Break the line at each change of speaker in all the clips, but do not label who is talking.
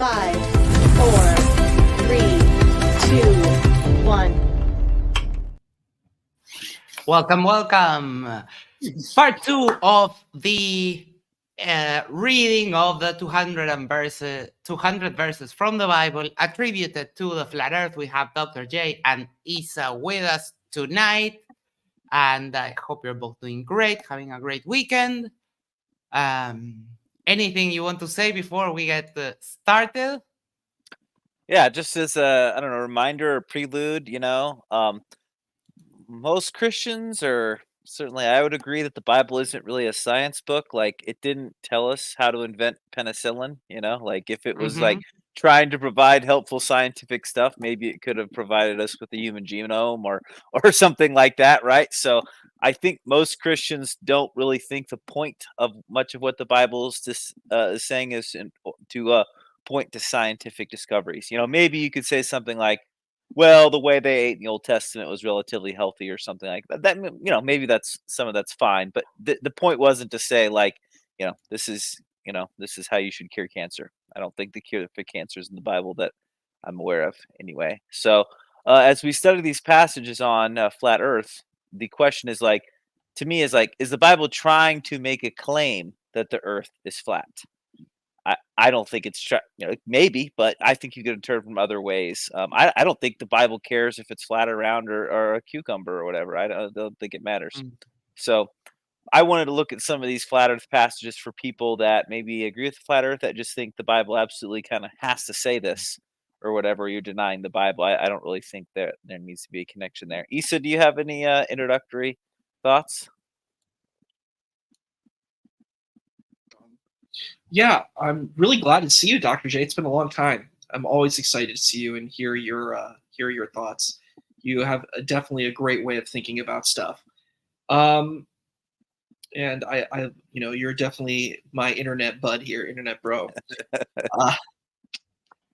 5, 4, 3, 2, 1.
Welcome. Part 2 of the reading of the 200 verses from the Bible attributed to the Flat Earth. We have Dr. J and Isa with us tonight. And I hope you're both doing great, having a great weekend. Anything you want to say before we get started?
Yeah, just as a, I don't know, reminder or prelude, most Christians are certainly, I would agree that the Bible isn't really a science book. Like, it didn't tell us how to invent penicillin, like if it was like trying to provide helpful scientific stuff, maybe it could have provided us with the human genome or something like that, right? So I think most Christians don't really think the point of much of what the Bible is saying is to point to scientific discoveries. Maybe you could say something like, well, the way they ate in the Old Testament was relatively healthy or something like that. Maybe that's fine. But the point wasn't to say like, this is how you should cure cancer. I don't think the cure for cancer is in the Bible that I'm aware of anyway. So as we study these passages on flat Earth, the question is like, to me, is like, is the Bible trying to make a claim that the Earth is flat? I don't think it's maybe, but I think you could interpret from other ways. I don't think the Bible cares if it's flat or round or a cucumber or whatever. I don't think it matters. So I wanted to look at some of these flat Earth passages for people that maybe agree with the flat Earth, that just think the Bible absolutely kind of has to say this or whatever. You're denying the Bible. I don't really think that there needs to be a connection there. Isa, do you have any introductory thoughts?
Yeah, I'm really glad to see you, Dr. J. It's been a long time. I'm always excited to see you and hear your thoughts. You have definitely a great way of thinking about stuff. And I you're definitely my internet bud here, internet bro.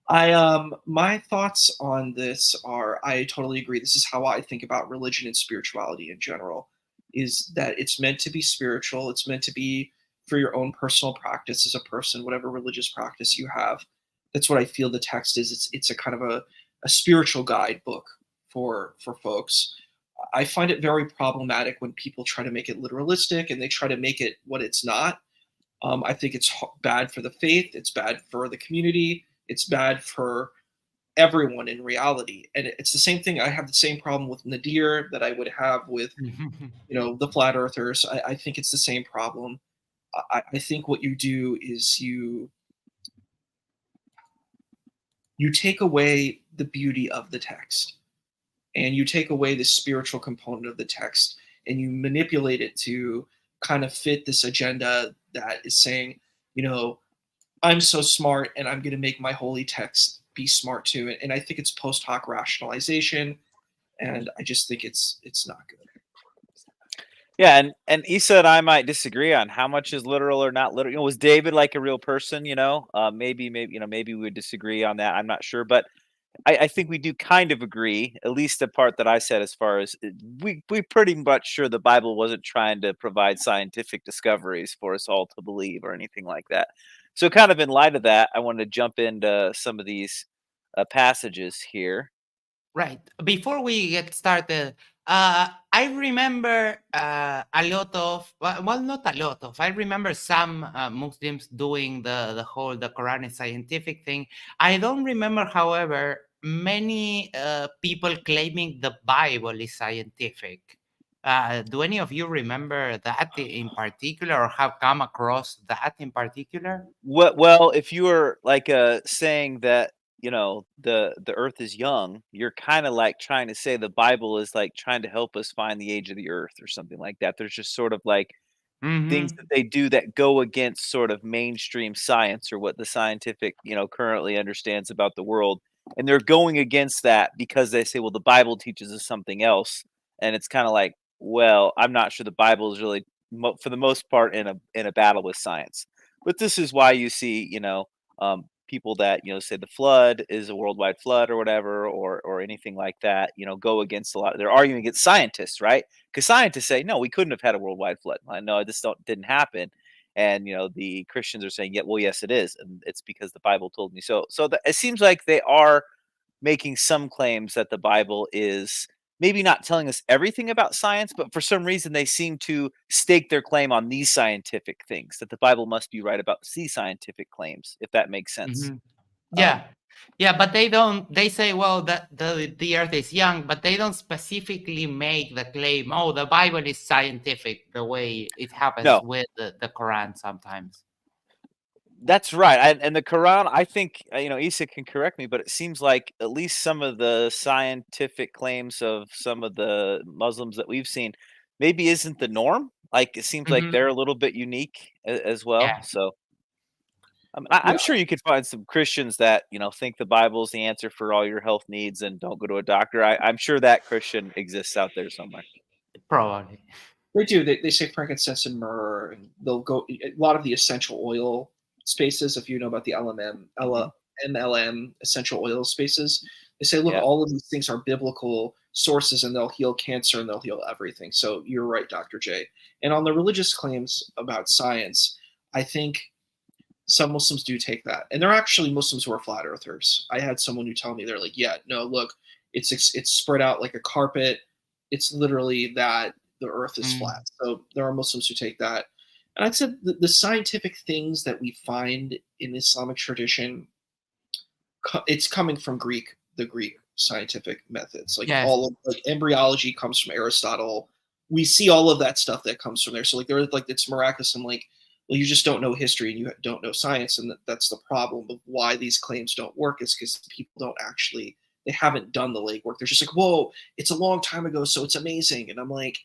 My thoughts on this are, I totally agree. This is how I think about religion and spirituality in general, is that it's meant to be spiritual. It's meant to be for your own personal practice as a person, whatever religious practice you have. That's what I feel the text is. It's a kind of a spiritual guidebook for folks. I find it very problematic when people try to make it literalistic and they try to make it what it's not. I think it's bad for the faith. It's bad for the community. It's bad for everyone in reality. And it's the same thing. I have the same problem with Nadir that I would have with, the flat earthers. I think it's the same problem. I think what you do is you take away the beauty of the text, and you take away the spiritual component of the text, and you manipulate it to kind of fit this agenda that is saying, I'm so smart and I'm going to make my holy text be smart too. And I think it's post hoc rationalization, and I just think it's not good.
Yeah, and Isa and I might disagree on how much is literal or not literal. Was David like a real person? Maybe we would disagree on that. I'm not sure, but I think we do kind of agree, at least the part that I said, as far as we pretty much sure the Bible wasn't trying to provide scientific discoveries for us all to believe or anything like that. So kind of in light of that, I want to jump into some of these passages here.
Right. Before we get started, I remember a lot of, well, not a lot of, I remember some Muslims doing the Quran is scientific thing. I don't remember, however, many people claiming the Bible is scientific. Do any of you remember that in particular, or have come across that in particular?
Well, if you were like saying that, the earth is young, you're kind of like trying to say the Bible is like trying to help us find the age of the earth or something like that. There's just sort of like things that they do that go against sort of mainstream science or what the scientific, currently understands about the world. And they're going against that because they say, well, the Bible teaches us something else. And it's kind of like, well, I'm not sure the Bible is really, for the most part, in a battle with science. But this is why you see, people that say the flood is a worldwide flood or whatever, or anything like that. Go against a lot. They're arguing against scientists, right? Because scientists say no, we couldn't have had a worldwide flood. I know this didn't happen, and the Christians are saying, yeah, well, yes, it is, and it's because the Bible told me so. So it seems like they are making some claims that the Bible is maybe not telling us everything about science, but for some reason they seem to stake their claim on these scientific things, that the Bible must be right about these scientific claims, if that makes sense.
Mhm. Yeah. Yeah, but they don't. They say, well, that the Earth is young, but they don't specifically make the claim. Oh, the Bible is scientific, the way it happens
No.
with the Quran sometimes.
That's right. And the Quran, I think, Isa can correct me, but it seems like at least some of the scientific claims of some of the Muslims that we've seen maybe isn't the norm. Like it seems like
Mhm.
they're a little bit unique as well.
Yeah.
So I'm
Yeah.
sure you could find some Christians that think the Bible's the answer for all your health needs and don't go to a doctor. I'm sure that Christian exists out there somewhere.
Probably.
They do. They say frankincense and myrrh, and they'll go a lot of the essential oil spaces. If you know about the MLM essential oil spaces, they say, look,
Yeah.
all of these things are biblical sources, and they'll heal cancer and they'll heal everything. So you're right, Dr. J. And on the religious claims about science, I think some Muslims do take that, and they're actually Muslims who are flat earthers. I had someone who told me they're like, yeah, no, look, it's spread out like a carpet. It's literally that the earth is flat. So there are Muslims who take that. And I'd say the scientific things that we find in Islamic tradition, it's coming from the Greek scientific methods. Like
Yes.
all of embryology comes from Aristotle. We see all of that stuff that comes from there. So it's miraculous. And well, you just don't know history and you don't know science, and that's the problem of why these claims don't work, is because people they haven't done the legwork. They're just like, whoa, it's a long time ago, so it's amazing. And I'm like,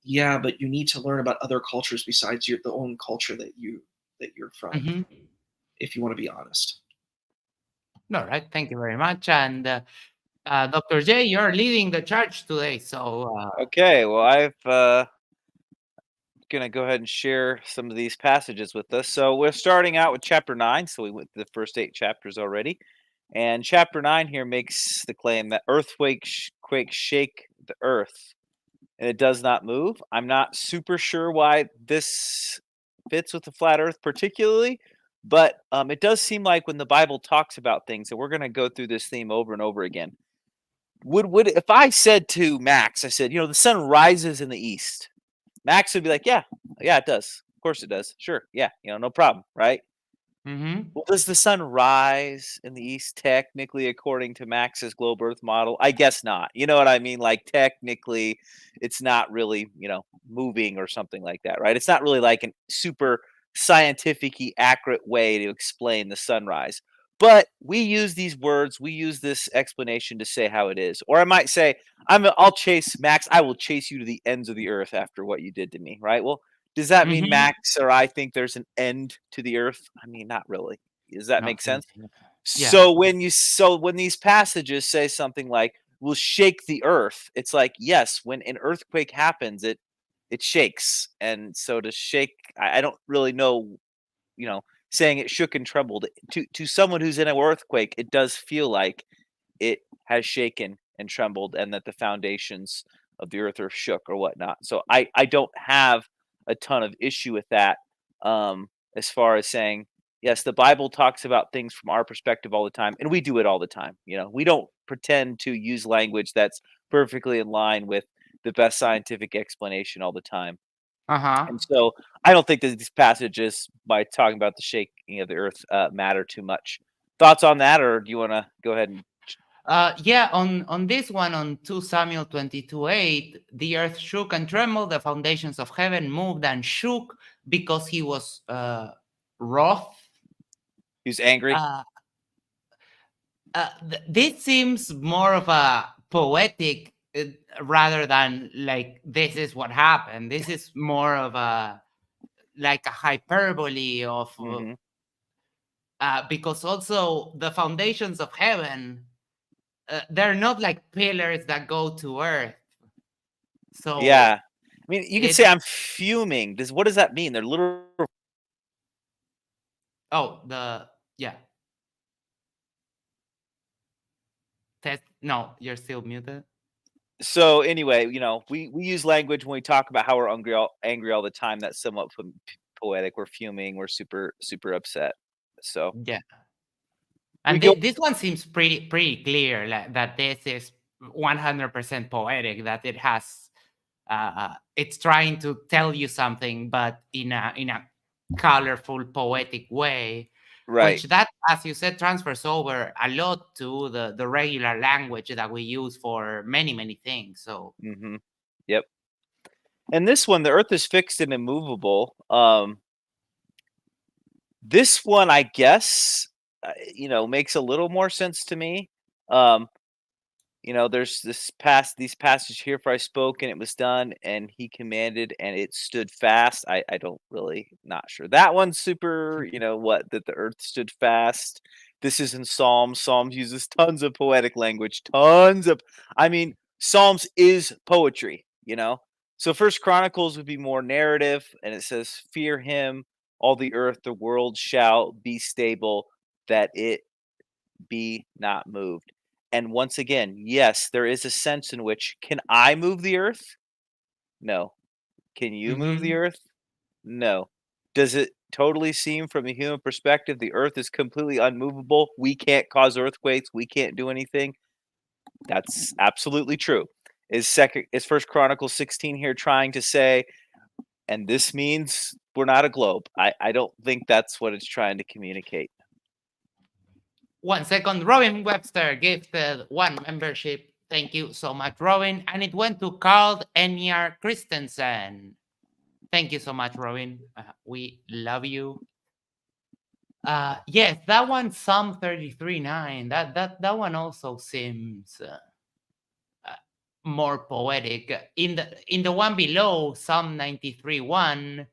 yeah, but you need to learn about other cultures besides the own culture that you're from,
Mhm.
if you want to be honest.
All right. Thank you very much. And Dr. J, you're leading the charge today. So
Okay, well, I've gonna go ahead and share some of these passages with us. So we're starting out with chapter 9. So we went through the first 8 chapters already, and chapter 9 here makes the claim that quakes shake the earth, and it does not move. I'm not super sure why this fits with the flat Earth particularly, but it does seem like when the Bible talks about things, and we're going to go through this theme over and over again. Would if I said to Max, I said, the sun rises in the east, Max would be like, yeah, it does. Of course it does. Sure, yeah, no problem, right?
mhm.
Well, does the sun rise in the east technically according to Max's globe Earth model? I guess not. You know what I mean? Like technically, it's not really, moving or something like that, right? It's not really like a super scientific-y accurate way to explain the sunrise. But we use these words, we use this explanation to say how it is. Or I might say, I'll chase Max, I will chase you to the ends of the earth after what you did to me, right? Well, does that mean
Mhm.
Max or I think there's an end to the earth? I mean, not really. Does that
Not
make sense?
really. Yeah.
So when these passages say something like "will shake the earth," it's like, yes, when an earthquake happens, it shakes. And so to shake, I don't really know, saying it shook and trembled. To someone who's in an earthquake, it does feel like it has shaken and trembled, and that the foundations of the earth are shook or whatnot. So I don't have a ton of issue with that, as far as saying, yes, the Bible talks about things from our perspective all the time, and we do it all the time. We don't pretend to use language that's perfectly in line with the best scientific explanation all the time.
Uh-huh.
And so I don't think that these passages, by talking about the shaking of the earth, matter too much. Thoughts on that, or do you want to go ahead and
Yeah, on this one, on 2 Samuel 22:8, the earth shook and trembled, the foundations of heaven moved and shook because he was wroth.
who's angry?
This seems more of a poetic rather than like this is what happened. This is more of a hyperbole of
Mhm.
because also the foundations of heaven, they're not like pillars that go to earth. So
Yeah. I mean, you can say
it's
I'm fuming. What does that mean? They're literal.
yeah. Test. No, you're still muted.
So anyway, we use language when we talk about how we're angry all the time that's somewhat poetic. We're fuming. We're super upset. So
Yeah. And
go-
this one seems pretty clear, like, that this is 100% poetic, that it has it's trying to tell you something, but in a colorful, poetic way,
right.
which that, as you said, transfers over a lot to the regular language that we use for many things. So
Mm-hmm. Yep. And this one, the earth is fixed and immovable. This one, I guess, makes a little more sense to me. There's these passage here, for I spoke and it was done, and he commanded and it stood fast. I don't really, not sure. That one's super, that the earth stood fast. This is in Psalms. Psalms uses tons of poetic language, Psalms is poetry, So First Chronicles would be more narrative, and it says, fear him, all the earth, the world shall be stable, that it be not moved. And once again, yes, there is a sense in which, can I move the earth? No. Can you move the earth? No. Does it totally seem from a human perspective the earth is completely unmovable? We can't cause earthquakes. We can't do anything. That's absolutely true. Is First Chronicles 16 here trying to say, and this means we're not a globe? I don't think that's what it's trying to communicate.
1 second, Robin Webster gifted 1 membership. Thank you so much, Robin. And it went to Carl Enyar Christensen. Thank you so much, Robin. We love you. Yes, that one, Psalm 33:9. That one also seems more poetic. In the one below, Psalm 93:1.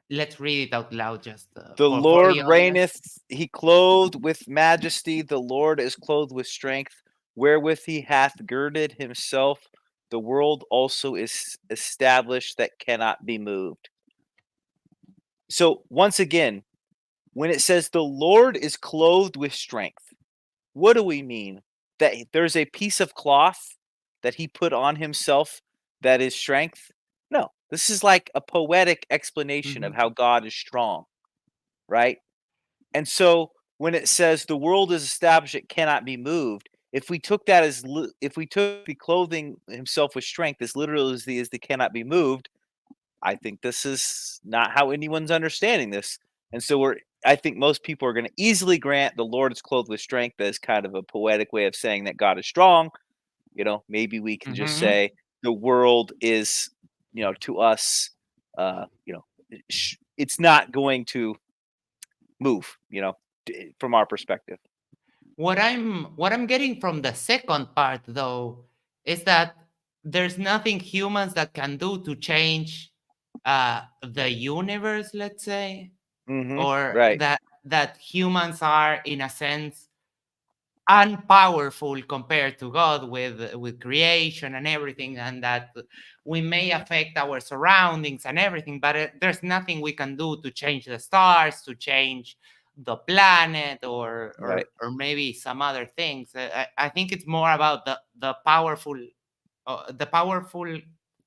Let's read it out loud. Just
the Lord
the
reigneth; he clothed with majesty. The Lord is clothed with strength, wherewith he hath girded himself. The world also is established that cannot be moved. So once again, when it says the Lord is clothed with strength, what do we mean? That there's a piece of cloth that he put on himself that is strength? No, this is like a poetic explanation of how God is strong, right? And so when it says the world is established, it cannot be moved. If we took that as, if we took the clothing himself with strength as literally as the cannot be moved, I think this is not how anyone's understanding this. And so I think most people are going to easily grant the Lord is clothed with strength as kind of a poetic way of saying that God is strong. Maybe we can just say the world is, to us, it's not going to move, from our perspective.
What I'm getting from the second part, though, is that there's nothing humans that can do to change the universe, let's say, or
right.
that humans are, in a sense, unpowerful compared to God with creation and everything, and that we may affect our surroundings and everything, but there's nothing we can do to change the stars, to change the planet, or maybe some other things. I think it's more about the powerful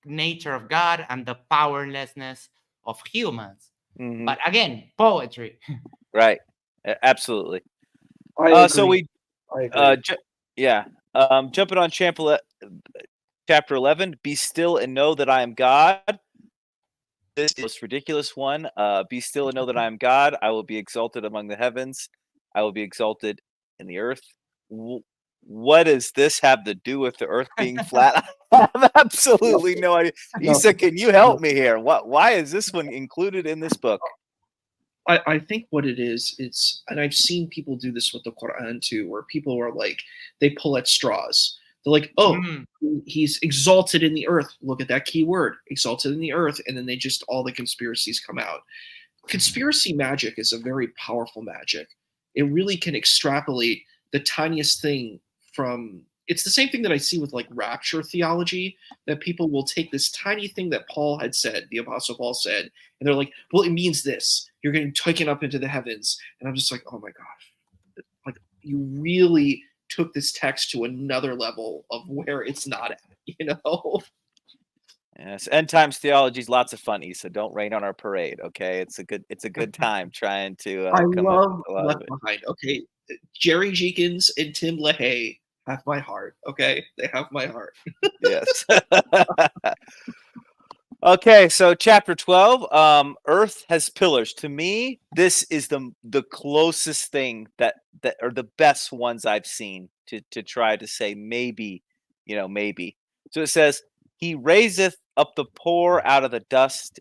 nature of God and the powerlessness of humans. But again, poetry.
Right. Absolutely.
I agree.
So we
I agree.
jumping on chapter 11, be still and know that I am God. This is the most ridiculous one. Be still and know that I am God. I will be exalted among the heavens. I will be exalted in the earth. What does this have to do with the earth being flat? I have absolutely no idea. Isa, can you help me here? Why is this one included in this book?
I think what it is, and I've seen people do this with the Quran too, where people are like, they pull at straws. They're like, oh, he's exalted in the earth. Look at that key word, exalted in the earth. And then all the conspiracies come out. Conspiracy magic is a very powerful magic. It really can extrapolate the tiniest thing from, it's the same thing that I see with like rapture theology, that people will take this tiny thing that Paul had said, the Apostle Paul said, and they're like, well, it means this. You're getting taken up into the heavens. And I'm just like, oh my gosh. Like, you really took this text to another level of where it's not at,
Yes, end times theology is lots of fun, Issa. Don't rain on our parade, okay? It's a good time trying to
I
come up
love
with a lot of
Left
it.
Behind. Okay, Jerry Jenkins and Tim LaHaye have my heart. Okay, they have my heart.
Yes. Okay, so chapter 12, Earth has pillars. To me, this is the closest thing that are the best ones I've seen to try to say maybe, maybe. So it says, "He raiseth up the poor out of the dust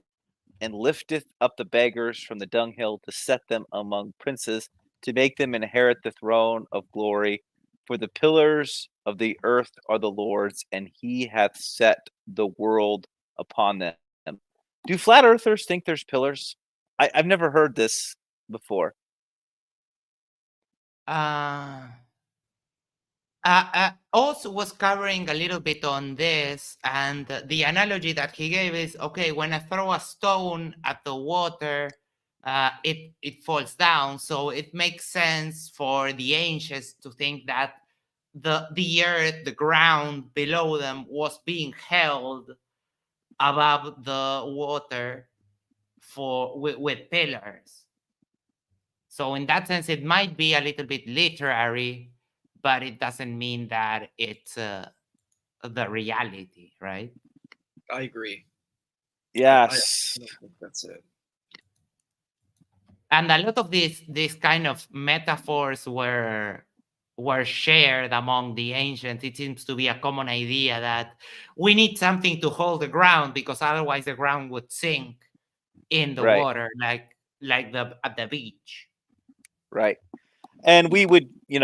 and lifteth up the beggars from the dunghill to set them among princes, to make them inherit the throne of glory. For the pillars of the earth are the Lord's, and he hath set the world upon them." Do flat earthers think there's pillars? I've never heard this before.
Uh, also was covering a little bit on this, and the analogy that he gave is, okay, when I throw a stone at the water, it falls down. So it makes sense for the ancients to think that the earth, the ground below them, was being held above the water with pillars. So in that sense, it might be a little bit literary, but it doesn't mean that it's the reality, right?
I agree. I
Yes.
don't think that's it.
And a lot of these kind of metaphors were shared among the ancients. It seems to be a common idea that we need something to hold the ground, because otherwise the ground would sink in the
Right.
water, like at the beach.
Right. And we would, we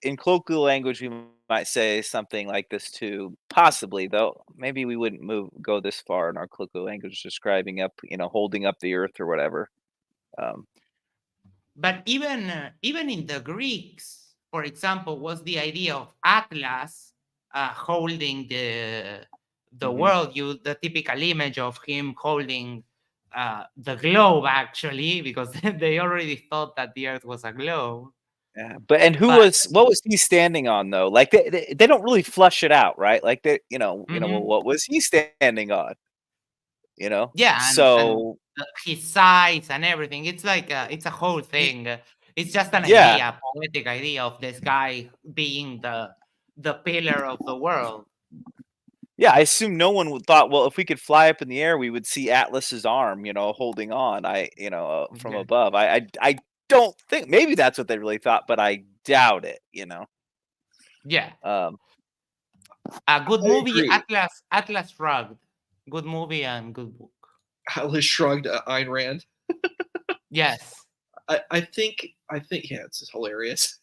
in colloquial language we might say something like this too, possibly, though maybe we wouldn't go this far in our colloquial language describing up, holding up the earth or whatever.
But even in the Greeks, for example, was the idea of Atlas holding the
Mhm.
world. The typical image of him holding the globe, actually, because they already thought that the Earth was a globe.
Yeah, and
But
what was he standing on though? Like they don't really flush it out, right? Like well,
mhm.
what was he standing on?
Yeah, and
So
his size and everything. It's like it's a whole thing. It's just an
yeah,
idea, a poetic idea of this guy being the pillar of the world.
yeah. I assume no one thought, well, if we could fly up in the air, we would see Atlas's arm, holding on. From
Yeah.
above. I don't think maybe that's what they really thought, but I doubt it.
Yeah.
Um,
A good
I
movie,
agree.
Atlas Shrugged. Good movie and good book.
Atlas Shrugged, Ayn Rand.
Yes.
I think yeah, it's hilarious.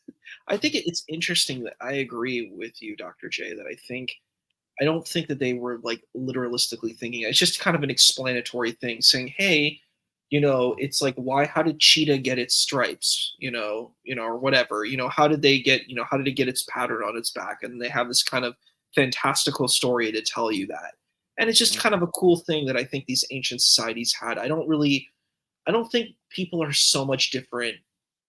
I think it's interesting that I agree with you, Dr. J, that I don't think that they were like literalistically thinking it. It's just kind of an explanatory thing saying, hey, it's like how did cheetah get its stripes, or whatever, how did it get its pattern on its back? And they have this kind of fantastical story to tell you that. And it's just kind of a cool thing that I think these ancient societies had. I don't think people are so much different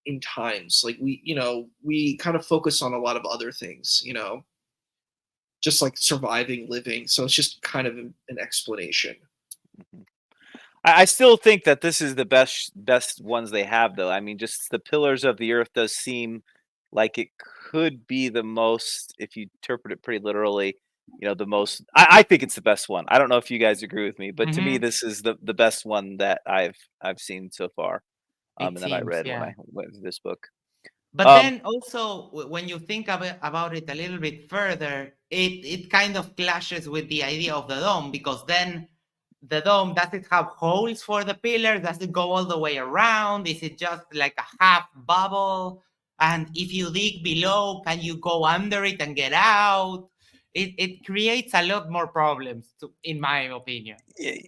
in times. Like we kind of focus on a lot of other things, just like surviving, living. So it's just kind of an explanation.
I still think that this is the best ones they have, though. I mean, just the pillars of the earth does seem like it could be the most, if you interpret it pretty literally, the most. I think it's the best one. I don't know if you guys agree with me, but to me,
Mhm.
this is the best one that I've seen so far,
It
and that I
seems,
read when
yeah.
I went through this book.
But then also, when you think about it a little bit further, it kind of clashes with the idea of the dome, because then the dome, does it have holes for the pillars? Does it go all the way around? Is it just like a half bubble? And if you dig below, can you go under it and get out? It creates a lot more problems, in my opinion.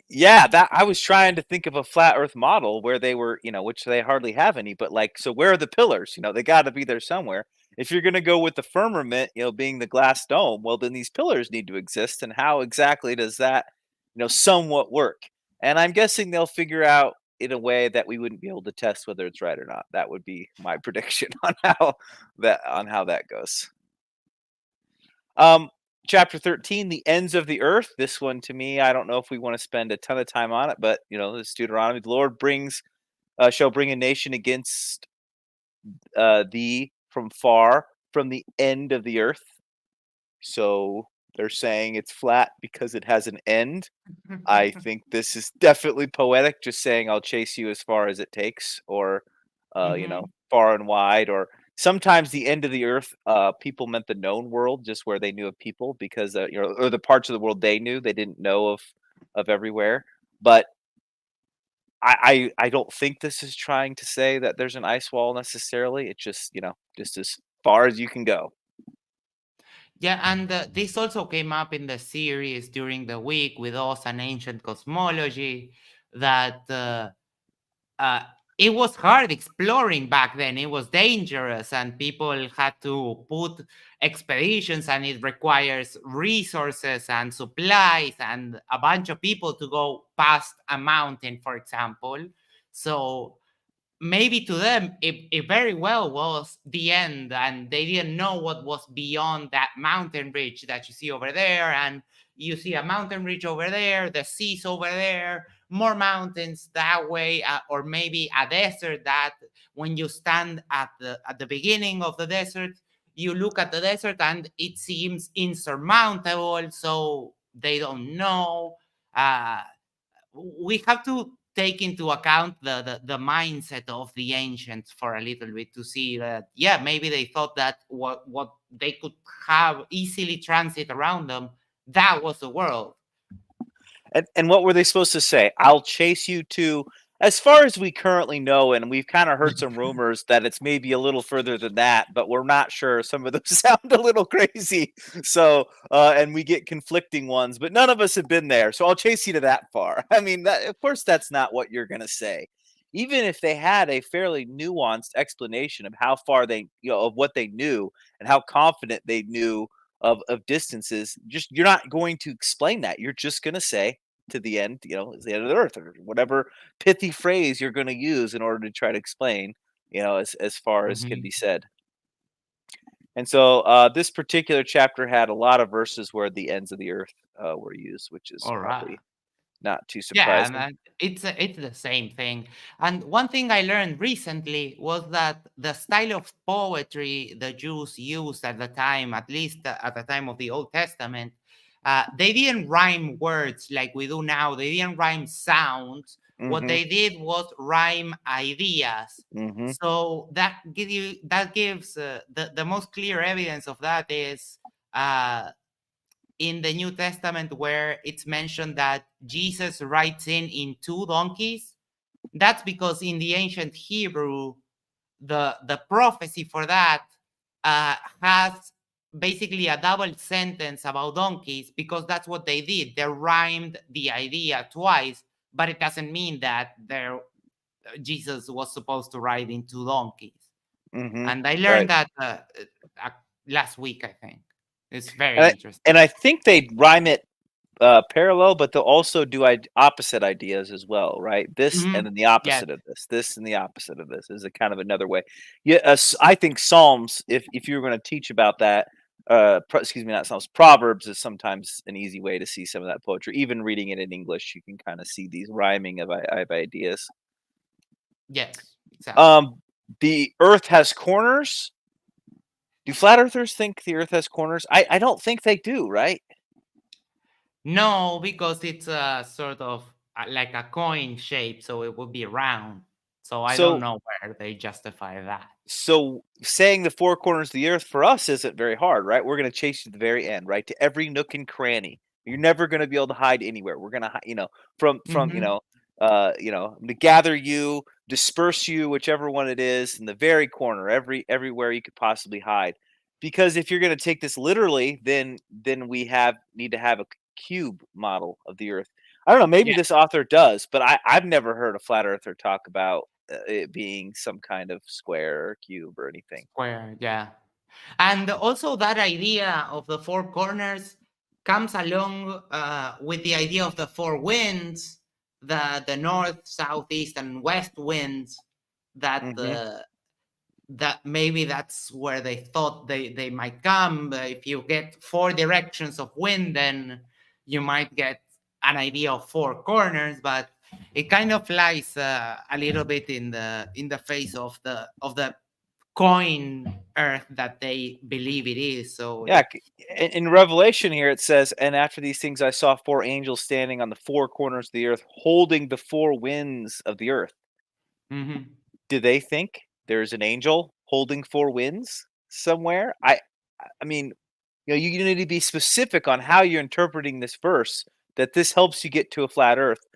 Yeah, that I was trying to think of a flat Earth model where they were, which they hardly have any, but like, so where are the pillars? They got to be there somewhere. If you're going to go with the firmament, being the glass dome, well, then these pillars need to exist. And how exactly does that, somewhat work? And I'm guessing they'll figure out in a way that we wouldn't be able to test whether it's right or not. That would be my prediction on how that goes. chapter 13, the ends of the earth. This one, to me, I don't know if we want to spend a ton of time on it, but this Deuteronomy. The Lord shall bring a nation against thee from far, from the end of the earth. So they're saying it's flat because it has an end. I think this is definitely poetic, just saying I'll chase you as far as it takes, or far and wide, or sometimes the end of the earth. People meant the known world, just where they knew of people, because or the parts of the world they knew. They didn't know of everywhere. But I don't think this is trying to say that there's an ice wall necessarily. It's just just as far as you can go.
Yeah, and this also came up in the series during the week with us and ancient cosmology, that it was hard exploring back then. It was dangerous, and people had to put expeditions, and it requires resources and supplies and a bunch of people to go past a mountain, for example. So maybe to them it very well was the end, and they didn't know what was beyond that mountain ridge that you see over there. And you see a mountain ridge over there, the seas over there, more mountains that way, or maybe a desert that when you stand at the beginning of the desert, you look at the desert and it seems insurmountable, so they don't know. We have to take into account the mindset of the ancients for a little bit to see that, yeah, maybe they thought that what they could have easily transit around them, that was the world.
And what were they supposed to say? I'll chase you to, as far as we currently know, and we've kind of heard some rumors that it's maybe a little further than that, but we're not sure. Some of them sound a little crazy. So, and we get conflicting ones, but none of us have been there. So I'll chase you to that far. I mean, of course, that's not what you're going to say. Even if they had a fairly nuanced explanation of how far they, of what they knew and how confident they knew of distances, just you're not going to explain that. You're just going to say, to the end, is the end of the earth, or whatever pithy phrase you're going to use in order to try to explain, as far as can be said. And so this particular chapter had a lot of verses where the ends of the earth were used, which is probably not too surprising.
Yeah, and it's the same thing. And one thing I learned recently was that the style of poetry the Jews used at the time, at least at the time of the Old Testament, they didn't rhyme words like we do now. They didn't rhyme sounds. Mm-hmm. What they did was rhyme ideas. Mm-hmm. So that gives the most clear evidence of that is in the New Testament, where it's mentioned that Jesus rides in 2 donkeys. That's because in the ancient Hebrew, the prophecy for that has basically a double sentence about donkeys, because that's what they did. They rhymed the idea twice, but it doesn't mean that Jesus was supposed to ride in 2 donkeys. Mm-hmm. And I learned that last week, I think. It's very interesting.
And I think they rhyme it parallel, but they'll also do opposite ideas as well, right? This and then the opposite of this. This and the opposite of this is a kind of another way. Yeah, I think Psalms, if you were going to teach about that, not Psalms, Proverbs is sometimes an easy way to see some of that poetry. Even reading it in English, you can kind of see these rhyming of ideas.
Yes, exactly.
The earth has corners. Do flat earthers think the earth has corners? I don't think they do, right?
No, because it's sort of like a coin shape, so it would be round. So I don't know where they justify that.
So saying the 4 corners of the earth for us isn't very hard, right? We're going to chase you to the very end, right? To every nook and cranny. You're never going to be able to hide anywhere. We're going to, from to gather you, disperse you, whichever one it is, in the very corner, everywhere you could possibly hide. Because if you're going to take this literally, then we need to have a cube model of the earth. I don't know, maybe this author does, but I've never heard a flat earther talk about it being some kind of square or cube or anything.
Square, yeah. And also that idea of the 4 corners comes along with the idea of the 4 winds, the north, south, east, and west winds that that maybe that's where they thought they might come. If you get 4 directions of wind, then you might get an idea of 4 corners, but it kind of lies a little bit in the face of the coin earth that they believe it is. So
Yeah, in Revelation here it says, "And after these things I saw 4 angels standing on the 4 corners of the earth, holding the 4 winds of the earth."
Mhm.
Do they think there's an angel holding 4 winds somewhere? I mean, you need to be specific on how you're interpreting this verse, that this helps you get to a flat earth,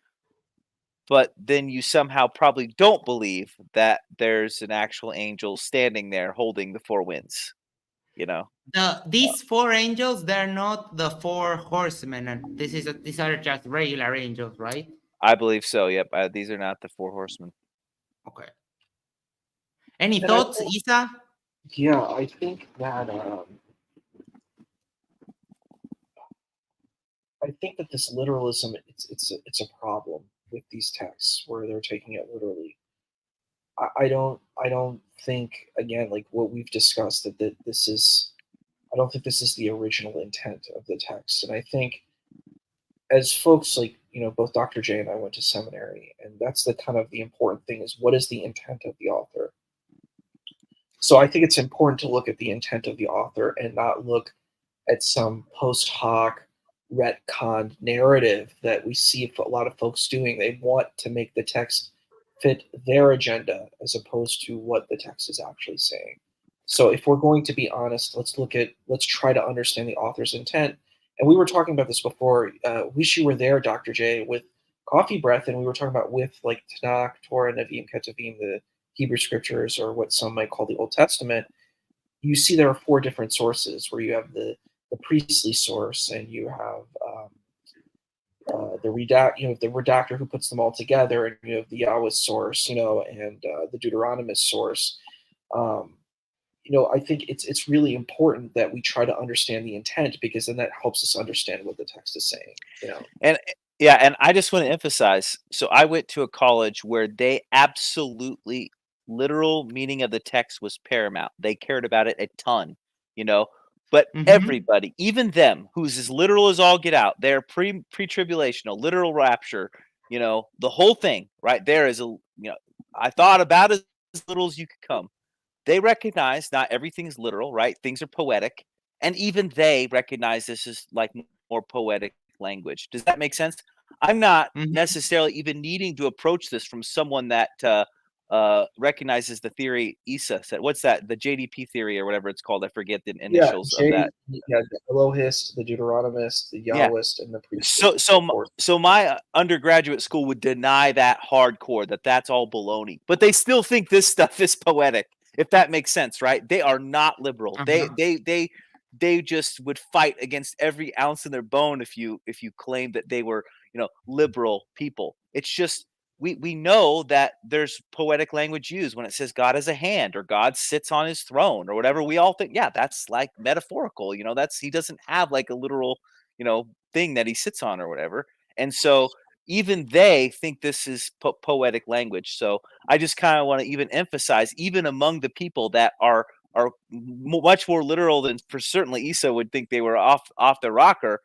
but then you somehow probably don't believe that there's an actual angel standing there holding the 4 winds, you know?
These 4 angels, they're not the 4 horsemen, and these are just regular angels, right?
I believe so, yep, these are not the 4 horsemen.
Okay. Any
And I
thoughts, Isa?
Yeah, I think that this literalism it's a problem with these texts where they're taking it literally. I don't think, again, like what we've discussed, that this is, I don't think this is the original intent of the text. And I think, as folks like, both Dr. J and I went to seminary, and that's the kind of the important thing, is what is the intent of the author. So I think it's important to look at the intent of the author and not look at some post hoc retconned narrative that we see a lot of folks doing. They want to make the text fit their agenda as opposed to what the text is actually saying. So if we're going to be honest, let's try to understand the author's intent. And we were talking about this before. Wish you were there, Dr. J, with Coffee Breath, and we were talking about with like Tanakh, Torah, Nevi'im, Ketuvim, the Hebrew scriptures, or what some might call the Old Testament. You see there are 4 different sources, where you have the priestly source, and you have the redactor who puts them all together, and you have the Yahweh source, and the Deuteronomist source. I think it's really important that we try to understand the intent, because then that helps us understand what the text is saying.
And yeah, and I just want to emphasize, so I went to a college where they absolutely literal meaning of the text was paramount. They cared about it a ton, but everybody, even them, who's as literal as all get out, they're pre-tribulational, literal rapture, the whole thing right there is I thought about as little as you could come. They recognize not everything's literal, right? Things are poetic, and even they recognize this is like more poetic language. Does that make sense? I'm not necessarily even needing to approach this from someone that recognizes the theory Isa said. What's that? The JDP theory or whatever it's called. I forget the initials of that.
Yeah, the Elohist, the Deuteronomist, the Yahwist, and the priest.
So my undergraduate school would deny that hardcore, that's all baloney. But they still think this stuff is poetic, if that makes sense, right? They are not liberal. They just would fight against every ounce in their bone if you claim that they were, liberal people. It's just we know that there's poetic language used when it says God has a hand or God sits on his throne or whatever. We all think, yeah, that's like metaphorical. He doesn't have like a literal, thing that he sits on or whatever. And so even they think this is poetic language. So I just kind of want to even emphasize, even among the people that are much more literal than, for certainly Isa would think they were off the rocker.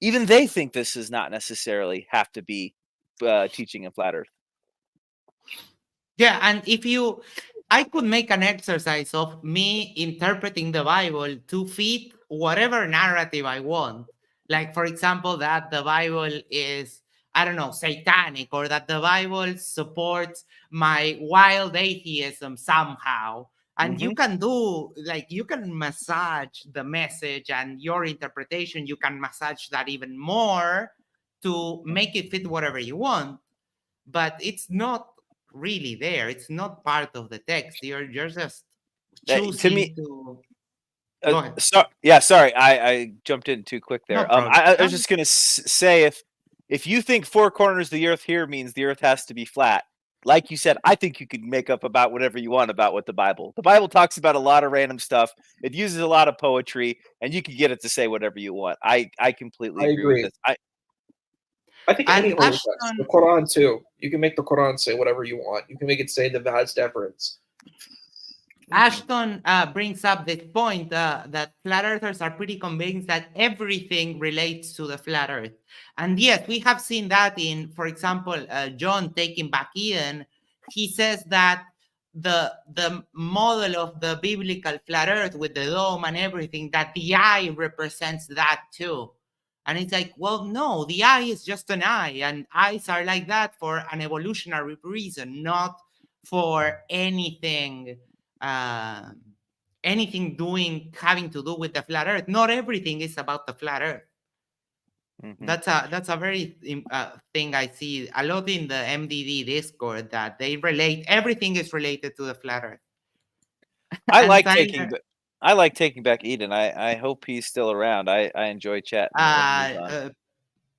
Even they think this does not necessarily have to be teaching in flat earth.
Yeah, and I could make an exercise of me interpreting the Bible to fit whatever narrative I want. Like, for example, that the Bible is, I don't know, satanic, or that the Bible supports my wild atheism somehow. And you can you can massage the message and your interpretation. You can massage that even more to make it fit whatever you want. But it's not really there. It's not part of the text. You're just choosing to go ahead.
Sorry, I jumped in too quick there.
No
I was just gonna say, if you think 4 corners of the earth here means the earth has to be flat, like you said, I think you could make up about whatever you want about what the Bible talks about a lot of random stuff. It uses a lot of poetry, and you can get it to say whatever you want. I completely agree with this.
I think any holy text, the Quran too. You can make the Quran say whatever you want. You can make it say the vast deference.
Ashton brings up this point that flat earthers are pretty convinced that everything relates to the flat earth. And yes, we have seen that in, for example, John Taking Back Eden. He says that the model of the biblical flat earth with the dome and everything, that the eye represents that too. And it's like, well, no, the eye is just an eye, and eyes are like that for an evolutionary reason, not for anything having to do with the flat earth. Not everything is about the flat earth.
Mhm.
That's a very thing I see a lot in the MDD Discord, that they relate, everything is related to the flat earth.
I
And
like
Tyler-
taking back Eden. I hope he's still around. I enjoy chatting. with him. He's on.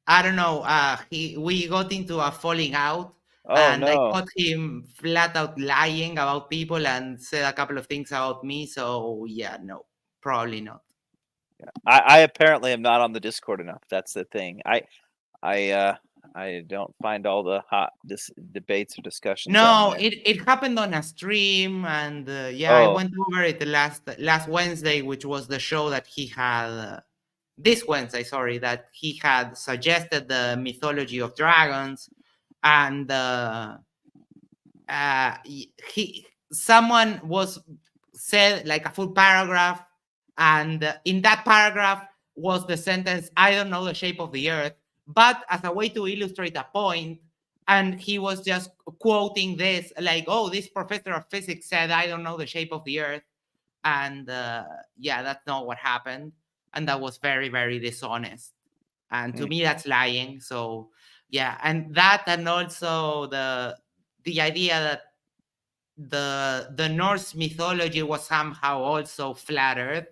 I don't know. We got into a falling out,
Oh
and I
no!
caught him flat out lying about people and said a couple of things about me. So yeah, no, probably not.
I apparently am not on the Discord enough. That's the thing. I don't find all the hot debates or discussions.
No,
on there.
it happened on a stream, and yeah, I
Oh.
went over it last Wednesday, which was the show that he had. This Wednesday, sorry, that he had suggested the mythology of dragons, and someone was said like a full paragraph, and in that paragraph was the sentence, "I don't know the shape of the earth," but as a way to illustrate a point. And he was just quoting this, like, "Oh, this professor of physics said I don't know the shape of the earth," and yeah, that's not what happened, and that was very, very dishonest. And to me, that's lying. So yeah, and that, and also the idea that the Norse mythology was somehow also flat earth.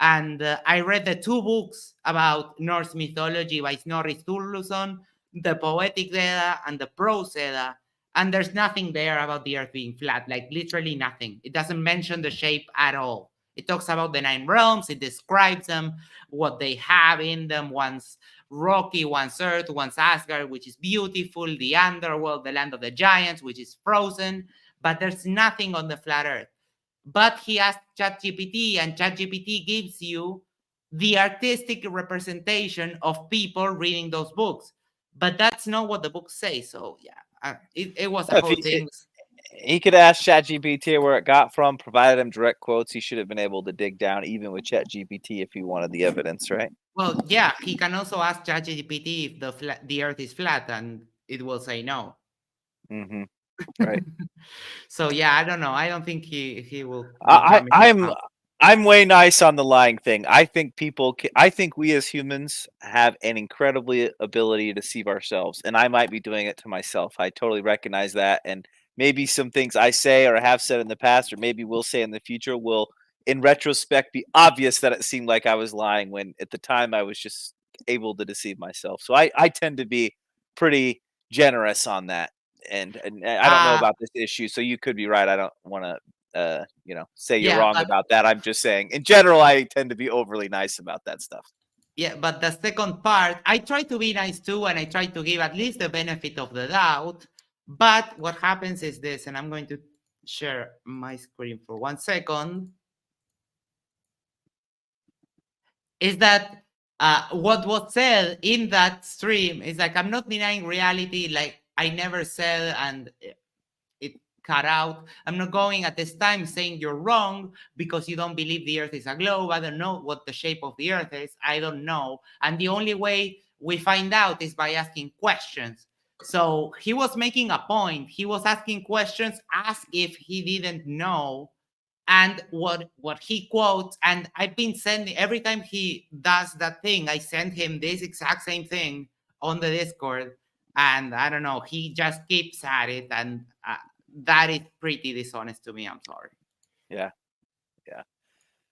And I read the 2 books about Norse mythology by Snorri Sturluson, the Poetic Edda and the Prose Edda, and there's nothing there about the earth being flat, like literally nothing. It doesn't mention the shape at all. It talks about the 9 realms, it describes them, what they have in them. One's rocky, one's earth, one's Asgard, which is beautiful, the underworld, the land of the giants, which is frozen, but there's nothing on the flat earth. But he asked ChatGPT, and ChatGPT gives you the artistic representation of people reading those books. But that's not what the books say. So yeah, it was a whole thing.
He could ask ChatGPT where it got from, provided him direct quotes. He should have been able to dig down even with ChatGPT if he wanted the evidence, right?
Well, yeah, he can also ask ChatGPT if the earth is flat, and it will say no.
Mm-hmm. Right.
So yeah, I don't know. I don't think he will.
I'm way nice on the lying thing. I think we as humans have an incredibly ability to deceive ourselves, and I might be doing it to myself. I totally recognize that, and maybe some things I say or have said in the past, or maybe will say in the future, will, in retrospect, be obvious that it seemed like I was lying when at the time I was just able to deceive myself. So I tend to be pretty generous on that. And I don't know about this issue, so you could be right. I don't want to, say you're wrong about that. I'm just saying, in general, I tend to be overly nice about that stuff.
Yeah, but the second part, I try to be nice too, and I try to give at least the benefit of the doubt. But what happens is this, and I'm going to share my screen for 1 second, is that what was said in that stream is like, I'm not denying reality, like I never said, and it cut out. I'm not going at this time saying you're wrong because you don't believe the earth is a globe. I don't know what the shape of the earth is. I don't know. And the only way we find out is by asking questions. So he was making a point. He was asking questions as if he didn't know. And what he quotes, and I've been sending, every time he does that thing, I send him this exact same thing on the Discord. And I don't know, he just keeps at it, and that is pretty dishonest to me. I'm sorry.
Yeah.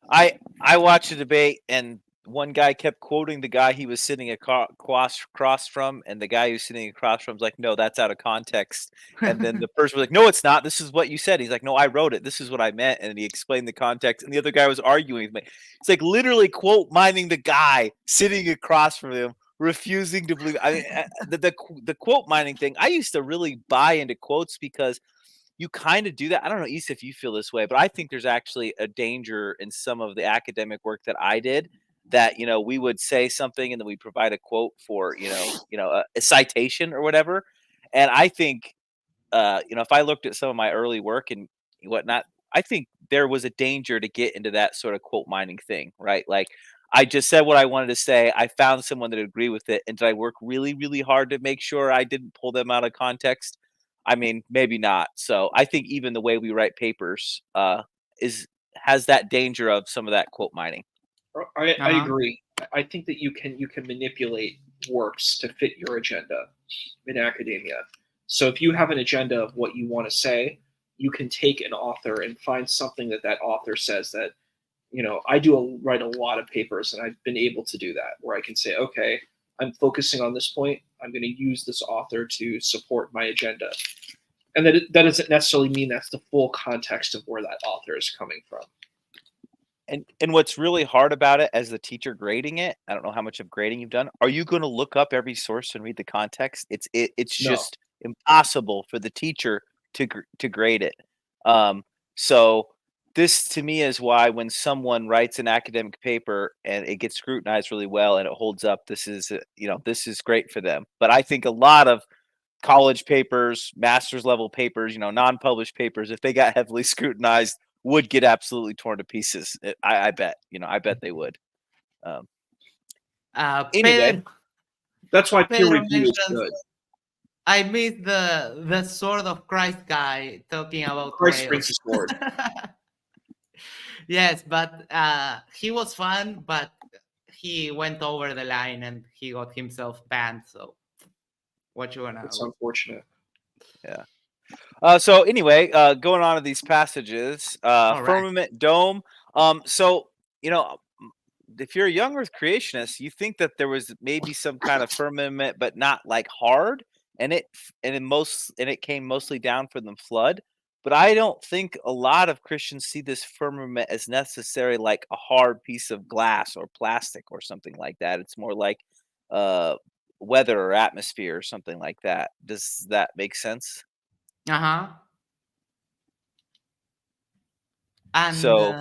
I watched a debate, and one guy kept quoting the guy he was sitting across from, and the guy who's sitting across from was like, "No, that's out of context." And then the person was like, "No, it's not. This is what you said." He's like, "No, I wrote it. This is what I meant." And he explained the context, and the other guy was arguing with me. It's like literally quote mining the guy sitting across from him, refusing to believe. I mean, the quote mining thing. I used to really buy into quotes because you kind of do that. I don't know, Issa, if you feel this way, but I think there's actually a danger in some of the academic work that I did that, we would say something and then we provide a quote for, a citation or whatever. And I think, if I looked at some of my early work and whatnot, I think there was a danger to get into that sort of quote mining thing, right? Like, I just said what I wanted to say. I found someone that agreed with it. And did I work really, really hard to make sure I didn't pull them out of context? I mean, maybe not. So I think even the way we write papers has that danger of some of that quote mining.
I
Uh-huh.
agree. I think that you can manipulate works to fit your agenda in academia. So if you have an agenda of what you want to say, you can take an author and find something that author says that, I write a lot of papers, and I've been able to do that where I can say, okay, I'm focusing on this point. I'm going to use this author to support my agenda. And that doesn't necessarily mean that's the full context of where that author is coming from.
And what's really hard about it as the teacher grading it, I don't know how much of grading you've done. Are you going to look up every source and read the context? It's
No.
just impossible for the teacher to grade it. So this to me is why when someone writes an academic paper and it gets scrutinized really well and it holds up, this is great for them. But I think a lot of college papers, master's level papers, non-published papers, if they got heavily scrutinized, would get absolutely torn to pieces. I bet, I bet they would. Anyway.
Pedro,
That's why peer
Pedro
review is
mentions
good.
I missed the Sword of Christ guy talking about
Christ
whales.
brings a sword.
Yes, but he was fun, but he went over the line and he got himself banned. So what you gonna
It's
do?
unfortunate.
Yeah. So anyway, going on to these passages,
All right.
firmament, dome. So if you're a young Earth creationist, you think that there was maybe some kind of firmament, but not like hard, and it came mostly down from the flood. But I don't think a lot of Christians see this firmament as necessarily like a hard piece of glass or plastic or something like that. It's more like weather or atmosphere or something like that. Does that make sense?
Uh-huh. And
So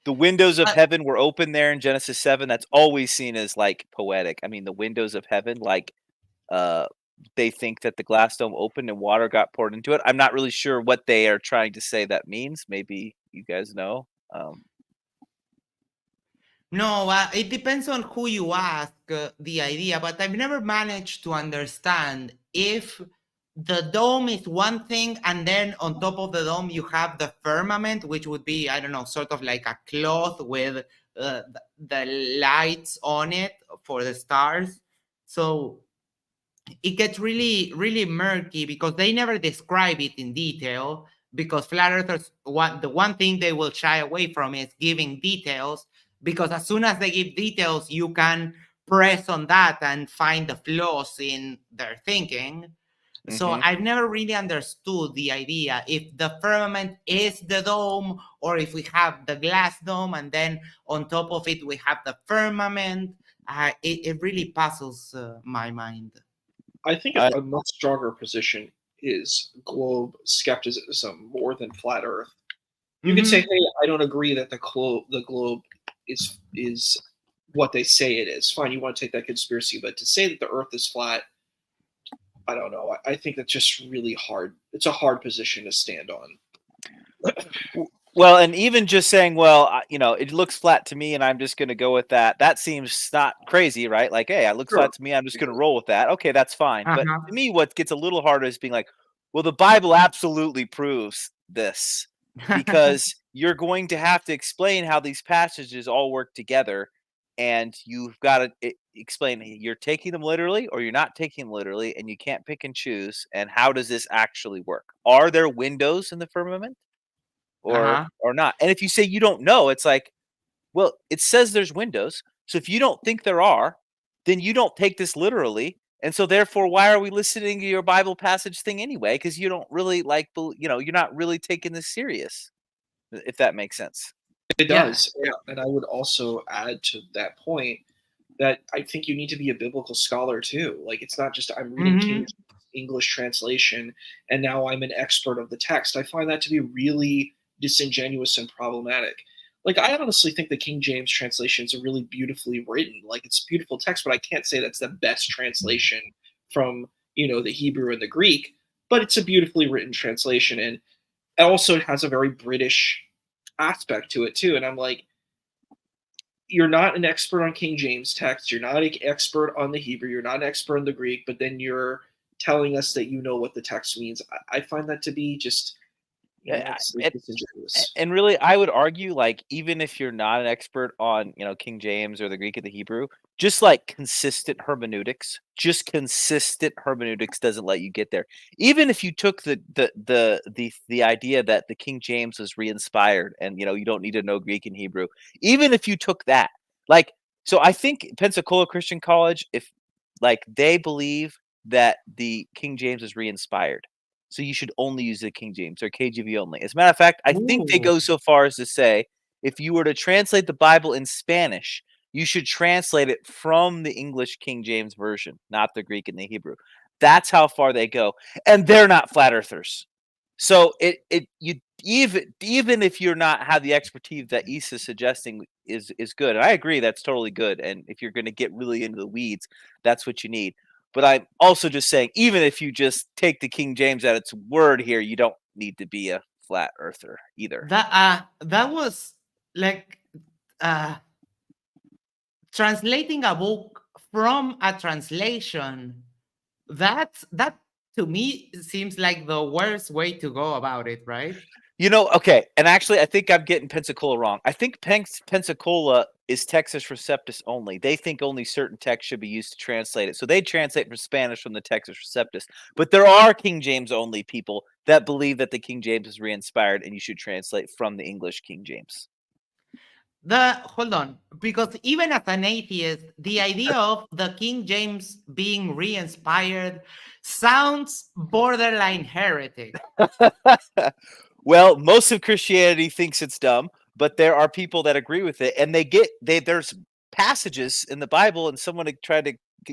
the windows of heaven were open there in Genesis 7. That's always seen as like poetic. I mean, the windows of heaven, like they think that the glass dome opened and water got poured into it. I'm not really sure what they are trying to say that means. Maybe you guys know.
no, it depends on who you ask the idea, but I've never managed to understand if the dome is one thing and then on top of the dome you have the firmament, which would be, I don't know, sort of like a cloth with the lights on it for the stars. So it gets really, really murky because they never describe it in detail, because flat earthers, the one thing they will shy away from is giving details, because as soon as they give details, you can press on that and find the flaws in their thinking. So I've never really understood the idea if the firmament is the dome or if we have the glass dome and then on top of it we have the firmament. It really puzzles my mind.
I think a much stronger position is globe skepticism more than flat Earth. You can say, "Hey, I don't agree that the globe is what they say it is." Fine, you want to take that conspiracy, but to say that the Earth is flat, I don't know. I think that's just really hard. It's a hard position to stand on.
Well, and even just saying, well, it looks flat to me and I'm just going to go with that. That seems not crazy, right? Like, hey, it looks flat to me. I'm just going to roll with that. Okay, that's fine. But to me, what gets a little harder is being like, well, the Bible absolutely proves this, because you're going to have to explain how these passages all work together. And you've got to explain you're taking them literally or you're not taking them literally, and you can't pick and choose. And how does this actually work? Are there windows in the firmament or not? And if you say you don't know, it's like, well, it says there's windows. So if you don't think there are, then you don't take this literally. And so therefore, why are we listening to your Bible passage thing anyway? Because you don't really you're not really taking this serious, if that makes sense.
It does. Yeah. And I would also add to that point that I think you need to be a biblical scholar too. Like, it's not just I'm reading King James English translation, and now I'm an expert of the text. I find that to be really disingenuous and problematic. Like, I honestly think the King James translation is a really beautifully written, like, it's a beautiful text, but I can't say that's the best translation from, the Hebrew and the Greek, but it's a beautifully written translation, and also it has a very British aspect to it too. And I'm like, you're not an expert on King James text, you're not an expert on the Hebrew, you're not an expert on the Greek, but then you're telling us that you know what the text means. I find that to be just it's disingenuous.
And really, I would argue, like, even if you're not an expert on, King James or the Greek or the Hebrew, just like consistent hermeneutics doesn't let you get there. Even if you took the idea that the King James was re-inspired and you don't need to know Greek and Hebrew, even if you took that, like, so I think Pensacola Christian College, if like they believe that the King James is re-inspired, so you should only use the King James or KJV only. As a matter of fact, I think they go so far as to say, if you were to translate the Bible in Spanish, you should translate it from the English King James version, not the Greek and the Hebrew. That's how far they go. And they're not flat earthers. So even if you're not have the expertise that Issa's suggesting is good. And I agree, that's totally good. And if you're going to get really into the weeds, that's what you need. But I'm also just saying, even if you just take the King James at its word here, you don't need to be a flat earther either.
That was like translating a book from a translation. That to me seems like the worst way to go about it, right?
Okay, and actually, I think I'm getting Pensacola wrong. I think Pensacola is Textus Receptus only. They think only certain text should be used to translate it. So they translate from Spanish from the Textus Receptus. But there are King James only people that believe that the King James is re-inspired and you should translate from the English King James.
Hold on, because even as an atheist, the idea of the King James being re-inspired sounds borderline heretic.
Well, most of Christianity thinks it's dumb, but there are people that agree with it, and there's passages in the Bible, and someone tried to,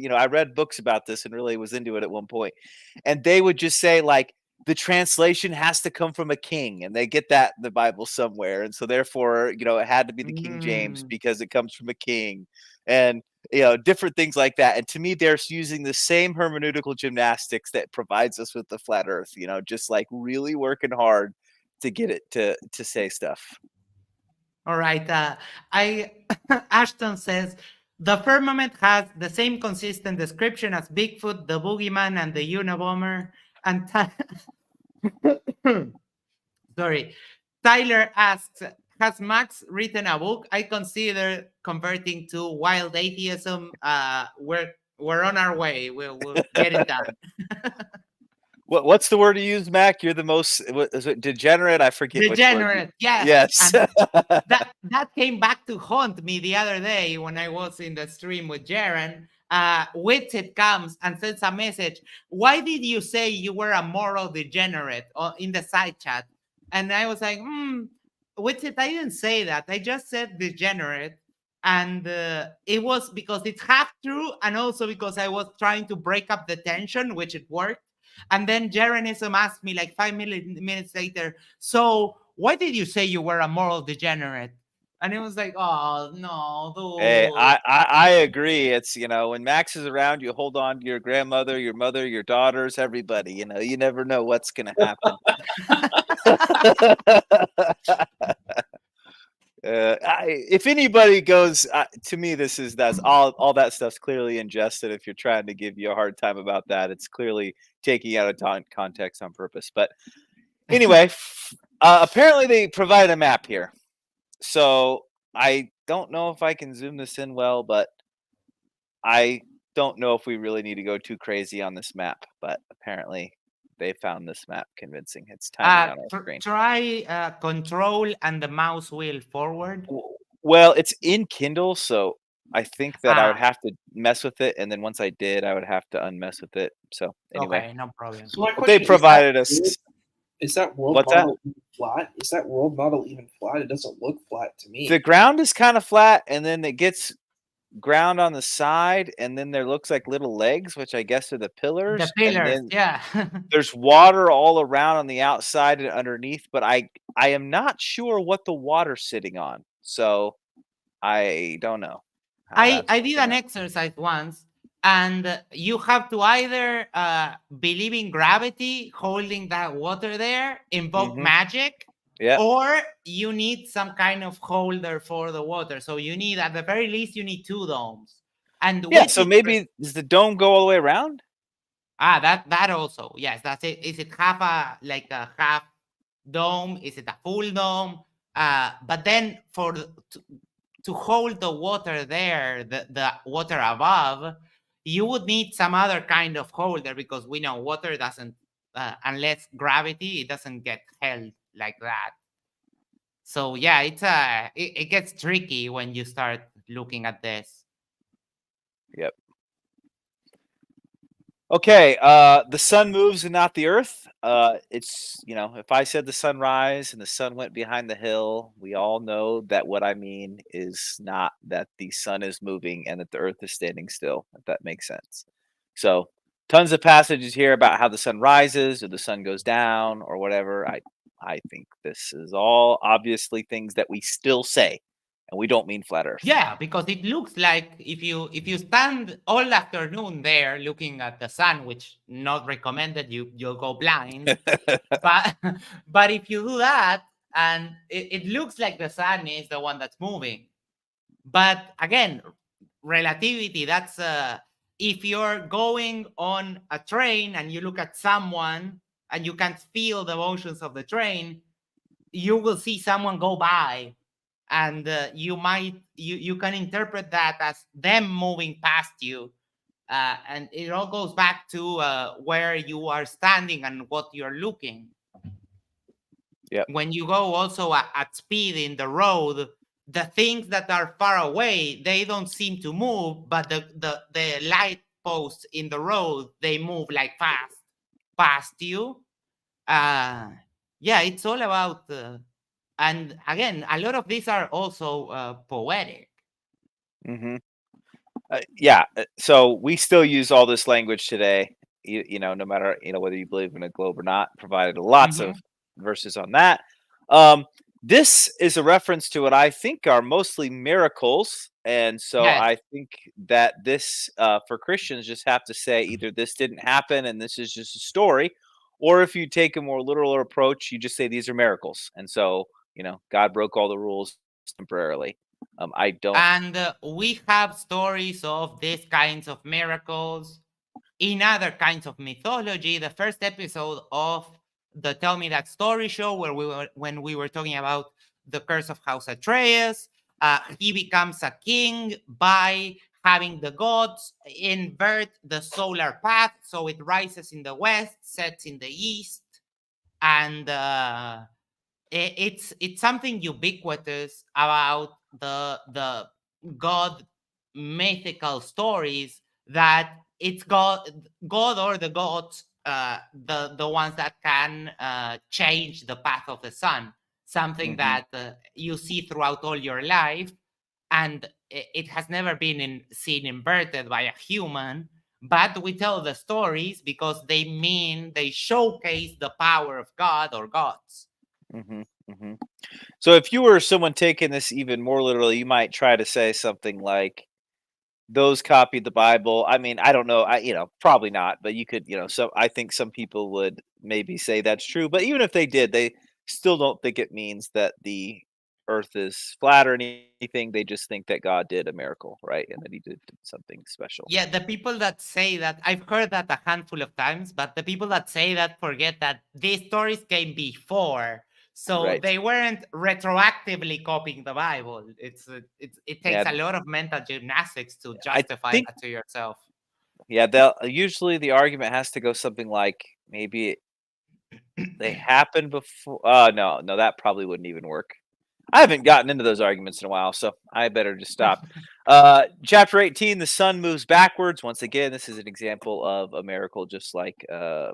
I read books about this and really was into it at one point, and they would just say, like, the translation has to come from a king, and they get that in the Bible somewhere, and so therefore, it had to be the King James because it comes from a king, and different things like that. And to me, they're using the same hermeneutical gymnastics that provides us with the flat earth, just like really working hard to get it to say stuff.
All right. Ashton says, the firmament has the same consistent description as Bigfoot, the Boogeyman, and the Unabomber. And sorry. Tyler asks, has Max written a book? I consider converting to wild atheism. We're on our way. We'll get it done.
What's the word you use, Mac? You're the most, is it degenerate? I forget.
Degenerate, yes.
Yes.
that came back to haunt me the other day when I was in the stream with Jaren. Witsit comes and sends a message. Why did you say you were a moral degenerate in the side chat? And I was like, Witsit, I didn't say that. I just said degenerate. And it was because it's half true, and also because I was trying to break up the tension, which it worked. And then Jarenism asked me like 5 minutes later, so why did you say you were a moral degenerate? And it was like, oh, no. Dude.
Hey, I agree. It's, when Max is around, you hold on to your grandmother, your mother, your daughters, everybody. You never know what's going to happen. If anybody goes, to me, that's all that stuff's clearly ingested. If you're trying to give you a hard time about that, it's clearly taking out of context on purpose. But anyway, apparently they provide a map here. So I don't know if I can zoom this in well, but I don't know if we really need to go too crazy on this map. But apparently they found this map convincing. It's tiny on our screen.
Try control and the mouse wheel forward.
Well, it's in Kindle, so I think that I would have to mess with it, and then once I did, I would have to unmess with it. So anyway,
okay, no problem.
So
they provided us.
Is that world model even flat? Is that world model even flat? It doesn't look flat to me.
The ground is kind of flat, and then it gets ground on the side, and then there looks like little legs, which I guess are the
The
pillars, and
pillars,
then
yeah.
there's water all around on the outside and underneath, but I am not sure what the water's sitting on, so I don't know how that's
I did
working
an
out.
exercise once, and you have to either believe in gravity, holding that water there, invoke
Mhm.
magic,
Yeah.
or you need some kind of holder for the water. So you need, at the very least, you need two domes. And
Yeah,
which
so
is
maybe does the dome go all the way around?
that also, yes, that's it. Is it half a half dome? Is it a full dome? But then to hold the water there, the water above, you would need some other kind of holder, because we know water doesn't, unless gravity, it doesn't get held like that. So yeah, it gets tricky when you start looking at this.
Yep. Okay, the sun moves and not the earth. It's, if I said the sun rise and the sun went behind the hill, we all know that what I mean is not that the sun is moving and that the earth is standing still, if that makes sense. So, tons of passages here about how the sun rises or the sun goes down or whatever. I think this is all obviously things that we still say, and we don't mean flat earth.
Yeah, because it looks like if you stand all afternoon there looking at the sun, which not recommended, you'll go blind. But but if you do that, and it looks like the sun is the one that's moving. But again, relativity, that's if you're going on a train and you look at someone and you can't feel the motions of the train, you will see someone go by, and you can interpret that as them moving past you, and it all goes back to where you are standing and what you're looking.
Yep.
When you go also at speed in the road, the things that are far away, they don't seem to move, but the light posts in the road, they move like fast past you. Yeah, it's all about and again, a lot of these are also poetic.
hmm yeah. So we still use all this language today. No matter whether you believe in a globe or not. Provided lots of
Mhm.
verses on that. Um, this is a reference to what I think are mostly miracles, and so
Yes.
I think that this for Christians just have to say either this didn't happen and this is just a story, or if you take a more literal approach, you just say these are miracles, and so God broke all the rules temporarily. I don't.
And we have stories of these kinds of miracles in other kinds of mythology. The first episode of the Tell Me That Story show, when we were talking about the curse of House Atreus, he becomes a king by having the gods invert the solar path, so it rises in the west, sets in the east, and it's something ubiquitous about the god mythical stories, that it's god or the gods, the ones that can change the path of the sun, something
Mhm.
that you see throughout all your life, and it has never been seen inverted by a human, but we tell the stories because they showcase the power of god or gods.
hmm hmm So if you were someone taking this even more literally, you might try to say something like, "Those copied the Bible." I mean, I don't know. Probably not. But you could, So I think some people would maybe say that's true. But even if they did, they still don't think it means that the Earth is flat or anything. They just think that God did a miracle, right, and that He did something special.
Yeah, the people that say that, I've heard that a handful of times, but the people that say that forget that these stories came before. So
Right.
they weren't retroactively copying the Bible. It takes
Yeah.
a lot of mental gymnastics to
I
justify
think.
that to yourself.
Yeah. They'll usually the argument has to go something like maybe they happened before. No, no, that probably wouldn't even work. I haven't gotten into those arguments in a while, so I better just stop. Chapter 18, the sun moves backwards. Once again, this is an example of a miracle, just like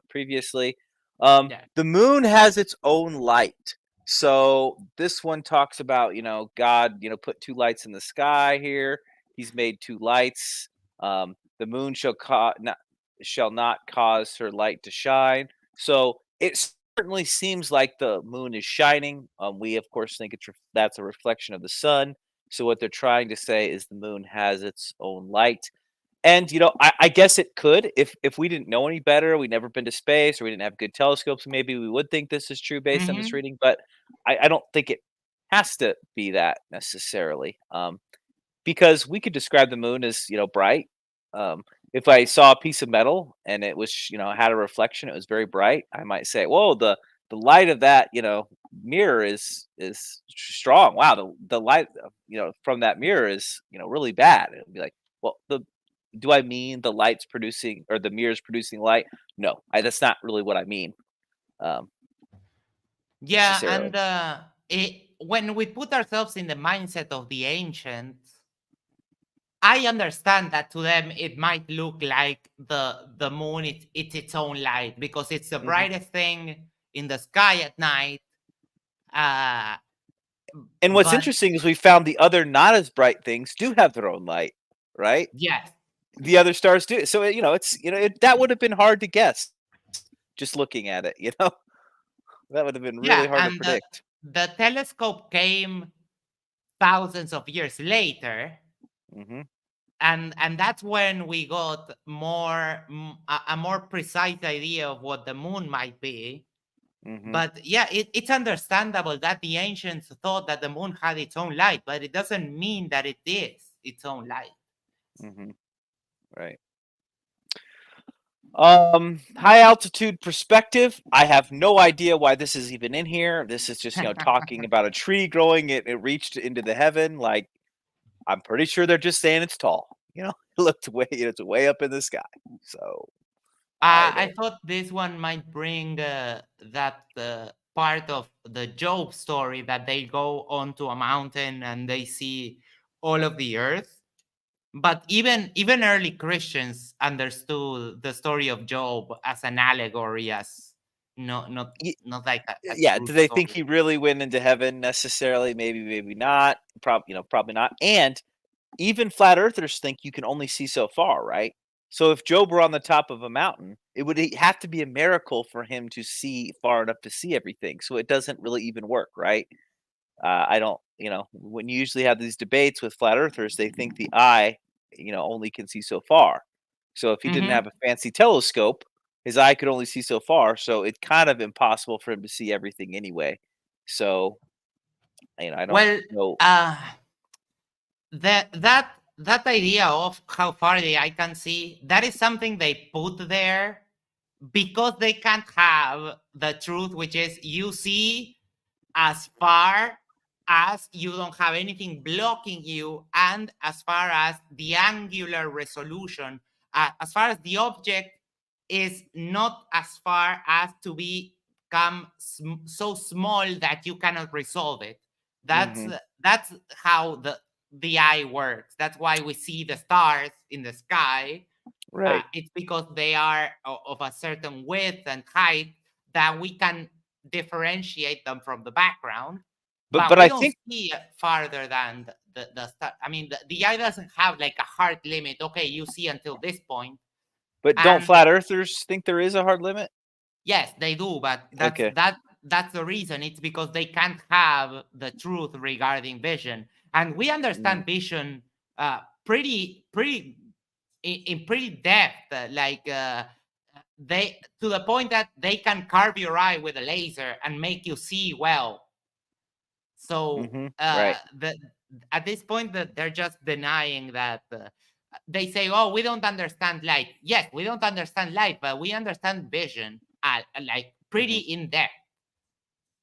previously.
Yeah.
The moon has its own light. So this one talks about, God, put two lights in the sky here. He's made two lights. The moon shall not cause her light to shine. So it certainly seems like the moon is shining. We of course think that's a reflection of the sun. So what they're trying to say is the moon has its own light. And I guess it could if we didn't know any better, we'd never been to space, or we didn't have good telescopes, maybe we would think this is true based on this
Hmm.
reading. But I don't think it has to be that necessarily, because we could describe the moon as bright. Um, if I saw a piece of metal and it was had a reflection, it was very bright. I might say, "Whoa, the light of that mirror is strong. Wow, the light from that mirror is really bad." It would be like, well, do I mean the light's producing or the mirror's producing light? No, that's not really what I mean, um,
Yeah,
necessarily.
and when we put ourselves in the mindset of the ancients, I understand that to them it might look like the moon it's its own light because it's the
Mhm.
brightest thing in the sky at night. Uh,
And what's
but
interesting is we found the other not as bright things do have their own light, right?
yes,
The other stars do. So it's that would have been hard to guess just looking at it. That would have been really
yeah,
hard to
and
predict.
the telescope came thousands of years later,
Hmm.
and that's when we got a more precise idea of what the moon might be.
Hmm.
But yeah, it's understandable that the ancients thought that the moon had its own light, but it doesn't mean that it is its own light.
Hmm. Right. High altitude perspective. I have no idea why this is even in here. This is just talking about a tree growing. It reached into the heaven. Like, I'm pretty sure they're just saying it's tall. It looked way it's way up in the sky. So I
I
don't.
thought this one might bring that part of the Job story that they go onto a mountain and they see all of the earth. But even early Christians understood the story of Job as an allegory, as not like a
Yeah,
true
do they think
story.
he really went into heaven necessarily? Maybe, maybe not. Probably not. And even flat earthers think you can only see so far, right? So if Job were on the top of a mountain, it would have to be a miracle for him to see far enough to see everything. So it doesn't really even work, right? I don't, when you usually have these debates with flat earthers, they think the eye, only can see so far. So if he didn't
Hmm.
have a fancy telescope, his eye could only see so far. So it's kind of impossible for him to see everything anyway. So, I don't
Well,
know.
uh, that idea of how far the eye can see, that is something they put there because they can't have the truth, which is you see as far as you don't have anything blocking you, and as far as the angular resolution, as far as the object is not as far as to become so small that you cannot resolve it. That's
Hmm.
that's how the eye works. That's why we see the stars in the sky.
Right.
It's because they are of a certain width and height that we can differentiate them from the background,
But
but
I
we don't
think,
see farther than the star. I mean, the eye doesn't have like a hard limit. Okay, you see until this point,
but don't
and
flat earthers think there is a hard limit?
yes, they do, but
Okay.
that's the reason. It's because they can't have the truth regarding vision, and we
Mm,
understand vision pretty in pretty depth. They to the point that they can carve your eye with a laser and make you see well. So
mhm, right.
at this point, that they're just denying that. They say, "Oh, we don't understand light." Yes, we don't understand light, but we understand vision, like pretty
Mhm,
in depth.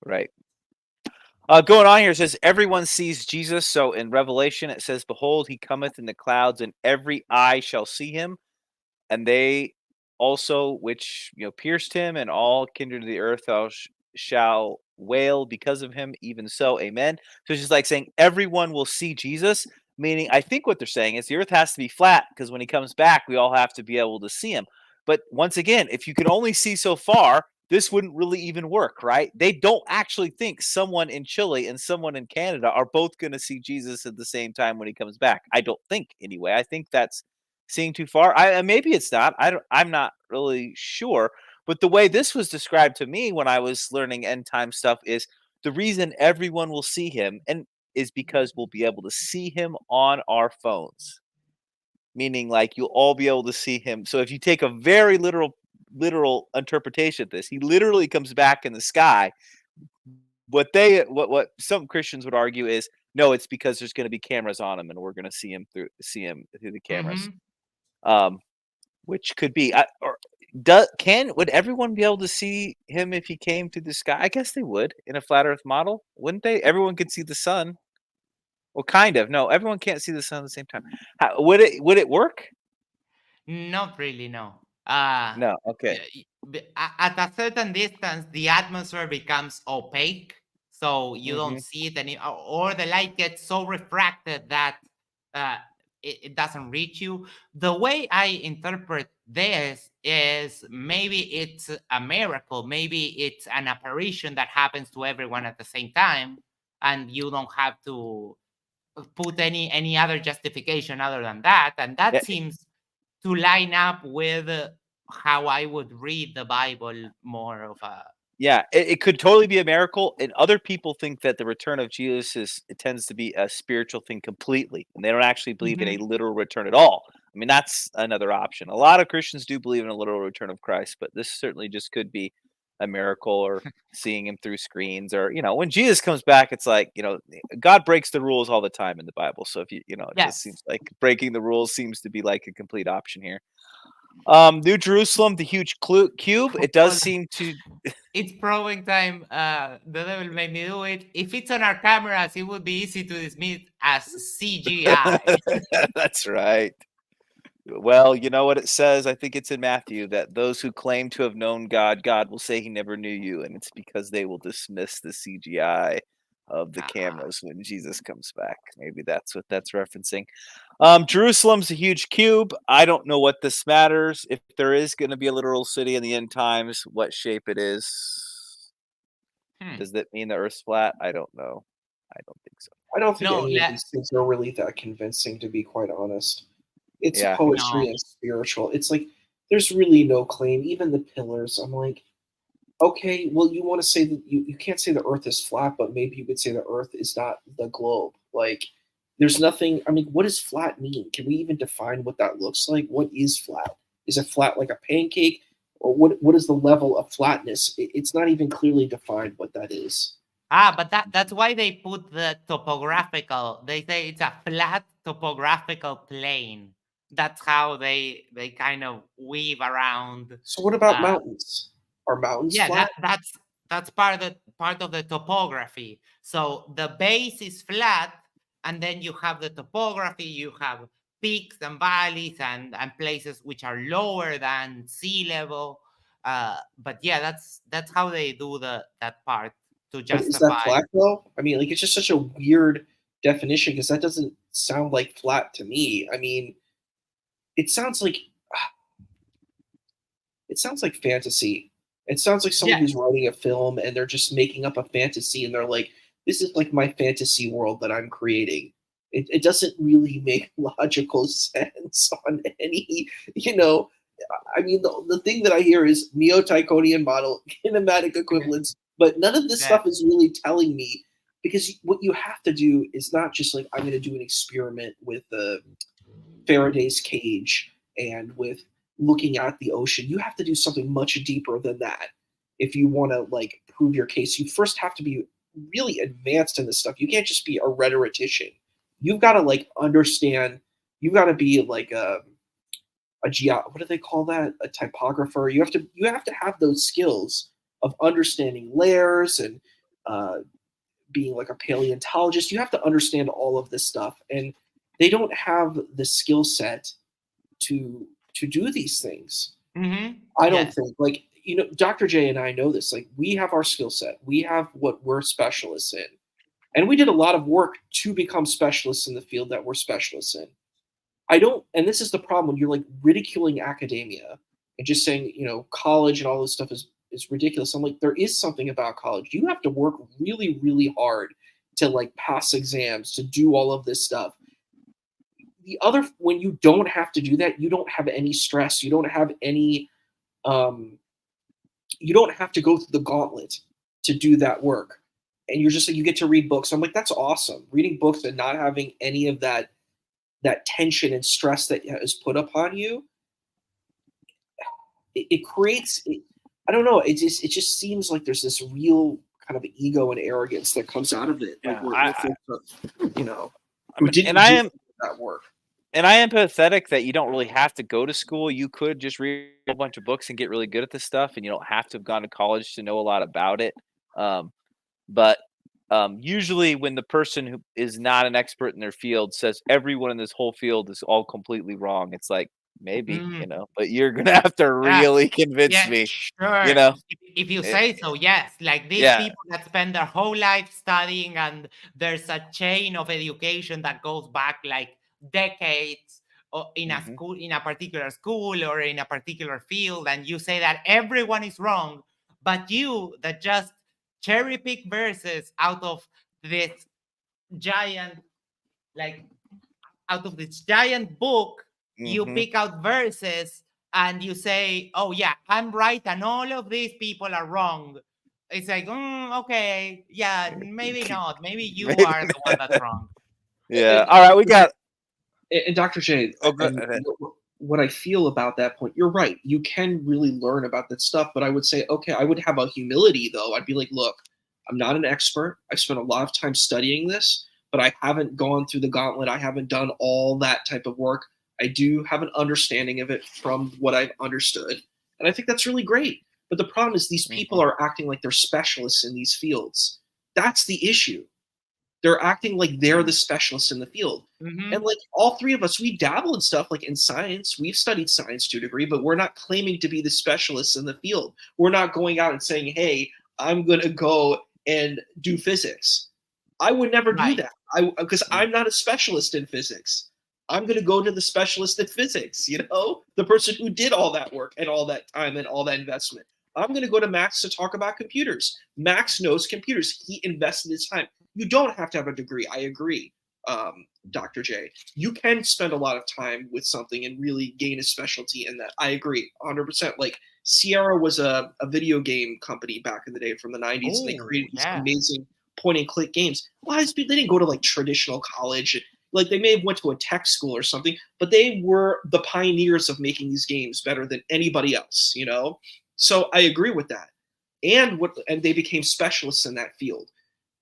right. Going on here, it says everyone sees Jesus. So in Revelation, it says, "Behold, he cometh in the clouds, and every eye shall see him, and they also which pierced him, and all kindred of the earth shall wail because of him. Even so, Amen." So it's just like saying everyone will see Jesus. Meaning, I think what they're saying is the earth has to be flat because when he comes back, we all have to be able to see him. But once again, if you can only see so far, this wouldn't really even work, right? They don't actually think someone in Chile and someone in Canada are both going to see Jesus at the same time when he comes back. I don't think, anyway. I think that's seeing too far. Maybe it's not. I'm not really sure. But the way this was described to me when I was learning end time stuff is the reason everyone will see him and is because we'll be able to see him on our phones. Meaning, like, you'll all be able to see him. So if you take a very literal interpretation of this, he literally comes back in the sky. What some Christians would argue is, no, it's because there's going to be cameras on him, and we're going to see him through the cameras. Which could be, would everyone be able to see him if he came to the sky? I guess they would in a flat Earth model, wouldn't they? Everyone could see the sun. Well, kind of. No, everyone can't see the sun at the same time. Would it work?
Not really, no.
No. Okay.
At a certain distance, the atmosphere becomes opaque, so you don't see it or the light gets so refracted that it doesn't reach you. The way I interpret this is maybe it's a miracle, maybe it's an apparition that happens to everyone at the same time, and you don't have to put any other justification other than that, and that seems to line up with how I would read the Bible more of a.
Yeah, it could totally be a miracle, and other people think that the return of Jesus tends to be a spiritual thing completely, and they don't actually believe in a literal return at all. I mean, that's another option. A lot of Christians do believe in a literal return of Christ, but this certainly just could be a miracle, or seeing him through screens, or when Jesus comes back, it's like God breaks the rules all the time in the Bible. So if it just seems like breaking the rules seems to be like a complete option here. New Jerusalem, the huge cube. It does seem to.
It's proving time. The devil made me do it. If it's on our cameras, it would be easy to dismiss as CGI.
That's right. Well, you know what it says? I think it's in Matthew that those who claim to have known God, God will say he never knew you. And it's because they will dismiss the CGI of the cameras when Jesus comes back. Maybe that's what that's referencing. Jerusalem's a huge cube. I don't know what this matters. If there is going to be a literal city in the end times, what shape it is. Does that mean the Earth's flat? I don't know. I don't think so.
I don't think any of these things are really that convincing, to be quite honest. It's poetry and spiritual. It's like there's really no claim. Even the pillars, I'm like, okay, well, you want to say that you can't say the Earth is flat, but maybe you could say the Earth is not the globe. Like, there's nothing. I mean, what does flat mean? Can we even define what that looks like? What is flat? Is it flat like a pancake, or what is the level of flatness? It's not even clearly defined what that is.
But that's why they put the topographical. They say it's a flat topographical plane. That's how they kind of weave around.
So what about mountains? Are mountains flat?
That's part of the topography. So the base is flat, and then you have the topography. You have peaks and valleys and places which are lower than sea level. But yeah, that's how they do that part to justify.
Is that flat though? I mean, like, it's just such a weird definition because that doesn't sound like flat to me. I mean, it sounds like fantasy. It sounds like someone who's writing a film and they're just making up a fantasy and they're like, this is like my fantasy world that I'm creating. It doesn't really make logical sense on any, I mean, the thing that I hear is Neo-Tychonian model, kinematic equivalence, but none of this stuff is really telling me, because what you have to do is not just like, I'm going to do an experiment with Faraday's cage and with looking at the ocean. You have to do something much deeper than that if you want to like prove your case. You first have to be really advanced in this stuff. You can't just be a rhetorician. You've got to like understand. You've got to be like what do they call that? A typographer. You have to have those skills of understanding layers and being like a paleontologist. You have to understand all of this stuff, and they don't have the skill set to do these things. I don't think, like, Dr. J and I know this. Like, we have our skill set. We have what we're specialists in. And we did a lot of work to become specialists in the field that we're specialists in. And this is the problem when you're like ridiculing academia and just saying, college and all this stuff is is ridiculous. I'm like, there is something about college. You have to work really, really hard to like pass exams, to do all of this stuff. When you don't have to do that, you don't have any stress. You don't have any, you don't have to go through the gauntlet to do that work. And you're just like, you get to read books. I'm like, that's awesome. Reading books and not having any of that tension and stress that is put upon you. It creates, I don't know. It just seems like there's this real kind of ego and arrogance that comes out of it. Like, you know, who didn't do that work.
And I am empathetic that you don't really have to go to school. You could just read a bunch of books and get really good at this stuff, and you don't have to have gone to college to know a lot about it. But usually when the person who is not an expert in their field says everyone in this whole field is all completely wrong, it's like, maybe, you know, but you're going to have to really convince me,
sure.
you know.
If you say so, yes. Like these people that spend their whole life studying, and there's a chain of education that goes back like decades in a school, in a particular school or in a particular field, and you say that everyone is wrong, but you that just cherry pick verses out of this giant, like out of this giant book, you pick out verses and you say, oh yeah, I'm right and all of these people are wrong. It's like, okay, yeah, maybe not. Maybe you are the one that's wrong.
Yeah. All right, we got.
And Dr. J, what I feel about that point, you're right. You can really learn about that stuff, but I would say, okay, I would have a humility though. I'd be like, look, I'm not an expert. I've spent a lot of time studying this, but I haven't gone through the gauntlet. I haven't done all that type of work. I do have an understanding of it from what I've understood. And I think that's really great. But the problem is these people are acting like they're specialists in these fields. That's the issue. They're acting like they're the specialists in the field. And like all three of us, we dabble in stuff like in science. We've studied science to a degree, but we're not claiming to be the specialists in the field. We're not going out and saying, hey, I'm going to go and do physics. I would never do that because I'm not a specialist in physics. I'm going to go to the specialist in physics, you know, the person who did all that work and all that time and all that investment. I'm going to go to Max to talk about computers. Max knows computers. He invested his time. You don't have to have a degree. I agree, Dr. J. You can spend a lot of time with something and really gain a specialty in that. I agree, 100%. Like Sierra was a video game company back in the day from the 90s, and they created these amazing point-and-click games. A lot of people, they didn't go to like traditional college. Like they may have went to a tech school or something, but they were the pioneers of making these games better than anybody else, you know? So I agree with that. And they became specialists in that field.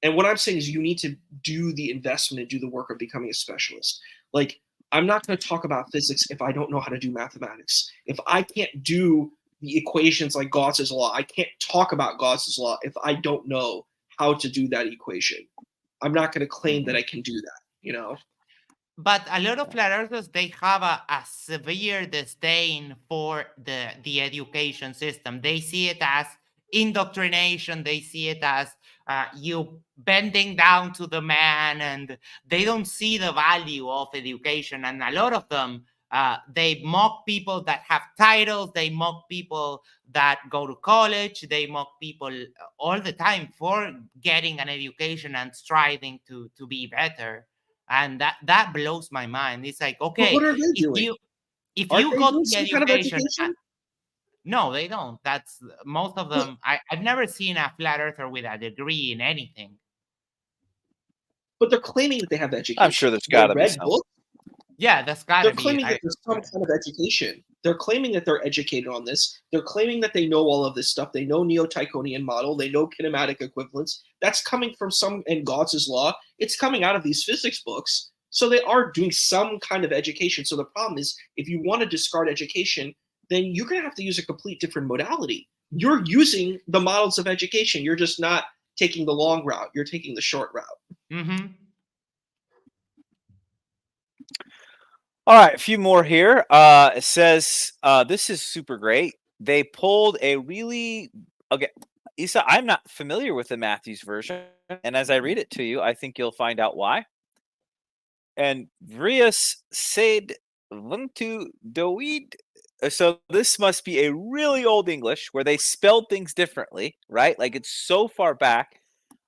And what I'm saying is you need to do the investment and do the work of becoming a specialist. Like, I'm not going to talk about physics if I don't know how to do mathematics. If I can't do the equations like Gauss's law, I can't talk about Gauss's law if I don't know how to do that equation. I'm not going to claim that I can do that, you know?
But a lot of flat earthers, they have a severe disdain for the education system. They see it as indoctrination. They see it as you bending down to the man, and they don't see the value of education. And a lot of them, they mock people that have titles. They mock people that go to college. They mock people all the time for getting an education and striving to be better. And that blows my mind. It's like, okay,
what are they doing?
If you got the education,
kind of education?
No, they don't. That's most of them. I've never seen a flat earther with a degree in anything.
But they're claiming that they have education.
I'm sure there's got to be some.
Yeah, that's got to be.
They're claiming that there's some kind of education. They're claiming that they're educated on this. They're claiming that they know all of this stuff. They know Neo-Tychonian model. They know kinematic equivalence. That's coming from in Gauss's law. It's coming out of these physics books. So they are doing some kind of education. So the problem is, if you want to discard education, then you're going to have to use a complete different modality. You're using the models of education. You're just not taking the long route. You're taking the short route.
All right, a few more here. It says, this is super great. They pulled a really, okay, Isa, I'm not familiar with the Matthews version. And as I read it to you, I think you'll find out why. And Vrias said, Vuntu Doid so this must be a really old English where they spelled things differently, right? Like it's so far back.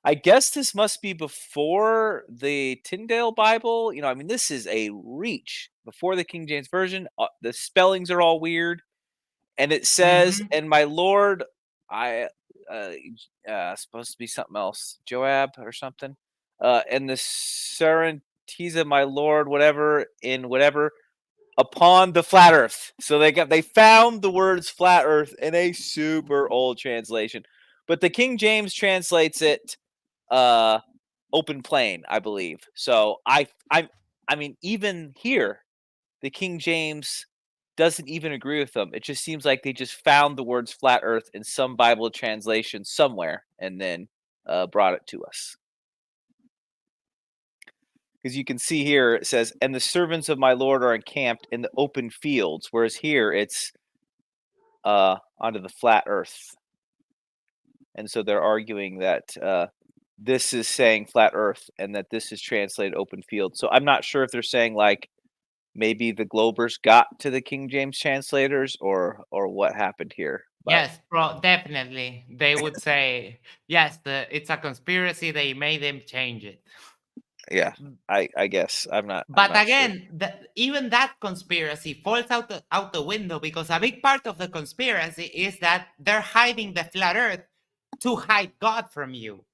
I guess this must be before the Tyndale Bible. I mean, this is a reach before the King James Version. The spellings are all weird, and it says,
Mhm.
"And my Lord," supposed to be something else, Joab or something. And the Sarentiza, my Lord, whatever in whatever upon the flat earth. So they found the words flat earth in a super old translation. But the King James translates it open plain, I believe. So I mean even here the King James doesn't even agree with them. It just seems like they just found the words flat earth in some Bible translation somewhere and then brought it to us. Because you can see here it says, "And the servants of my Lord are encamped in the open fields," whereas here it's onto the flat earth. And so they're arguing that this is saying flat earth and that this is translated open field. So I'm not sure if they're saying like maybe the Globers got to the King James translators or what happened here. But
Yes, definitely. They would say, yes, it's a conspiracy. They made them change it.
yeah, I guess I'm not
But
sure.
again, even that conspiracy falls out the window because a big part of the conspiracy is that they're hiding the flat earth to hide God from you.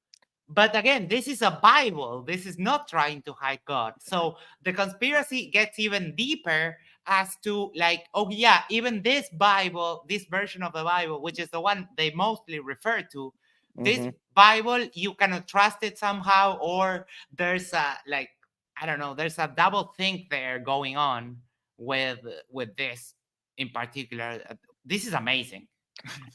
But again, this is a Bible. This is not trying to hide God. So the conspiracy gets even deeper as to like, oh yeah, even this Bible, this version of the Bible, which is the one they mostly refer to, this
Mhm.
Bible, you cannot trust it somehow, or there's a like, I don't know, there's a double think there going on with this in particular. This is amazing.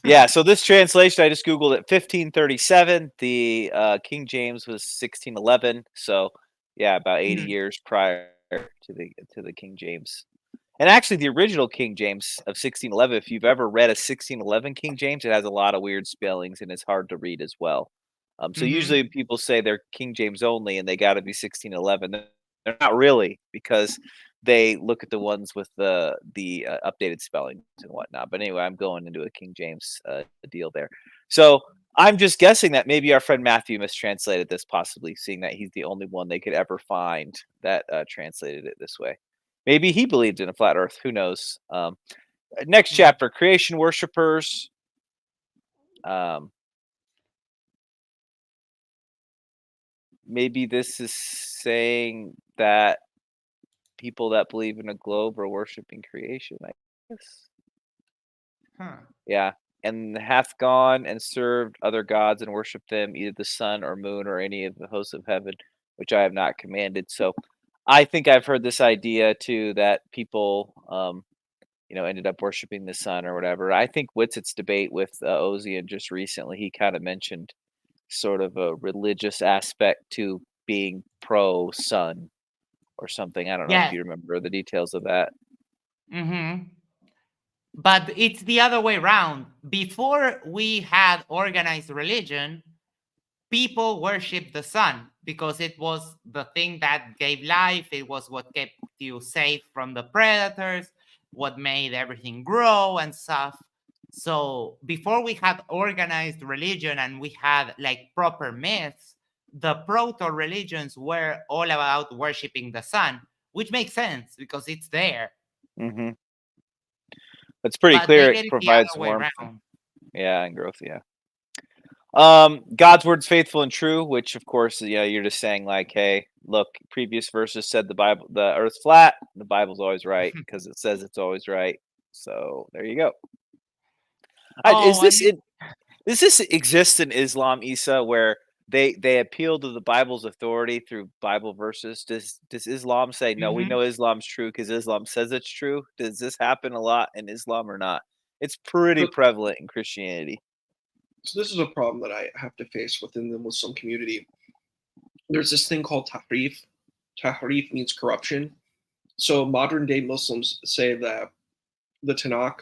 Yeah, so this translation I just googled it 1537. The King James was 1611. So yeah, about 80
Mhm.
years prior to the King James. And actually, the original King James of 1611, if you've ever read a 1611 King James, it has a lot of weird spellings and it's hard to read as well. So usually
Mhm.
people say they're King James only and they got to be 1611. They're not really because they look at the ones with the updated spellings and whatnot. But anyway, I'm going into a King James deal there. So I'm just guessing that maybe our friend Matthew mistranslated this, possibly seeing that he's the only one they could ever find that translated it this way. Maybe he believed in a flat Earth. Who knows? Next
Mhm.
chapter: creation worshippers. Maybe this is saying that people that believe in a globe are worshiping creation. I guess.
Huh.
Yeah. And hath gone and served other gods and worshipped them, either the sun or moon or any of the hosts of heaven, which I have not commanded. So I think I've heard this idea too that people ended up worshiping the sun or whatever. I think Whitsitt's debate with Ozian just recently, he kind of mentioned sort of a religious aspect to being pro sun or something. I don't know if
Yes.
you remember the details of that.
Mm-hmm. But it's the other way around. Before we had organized religion, people worshiped the sun because it was the thing that gave life. It was what kept you safe from the predators, what made everything grow and stuff. So before we had organized religion and we had like proper myths, the proto religions were all about worshiping the sun, which makes sense because it's there.
hmm It's pretty
But they
clear it
get it the
provides
other way
warmth.
around.
Yeah, and growth. Yeah. God's word's faithful and true, which of course, you're just saying like, hey, look, previous verses said the earth's flat. The Bible's always right because it says it's always right. So there you go.
Oh,
Does this exist in Islam, Isa, where they appeal to the Bible's authority through Bible verses? Does Islam say no? We
mhm.
know Islam's true because Islam says it's true. Does this happen a lot in Islam or not? It's pretty
So,
prevalent in Christianity.
so this is a problem that I have to face within the Muslim community. There's this thing called tahrif. Tahrif means corruption. So modern day Muslims say that the Tanakh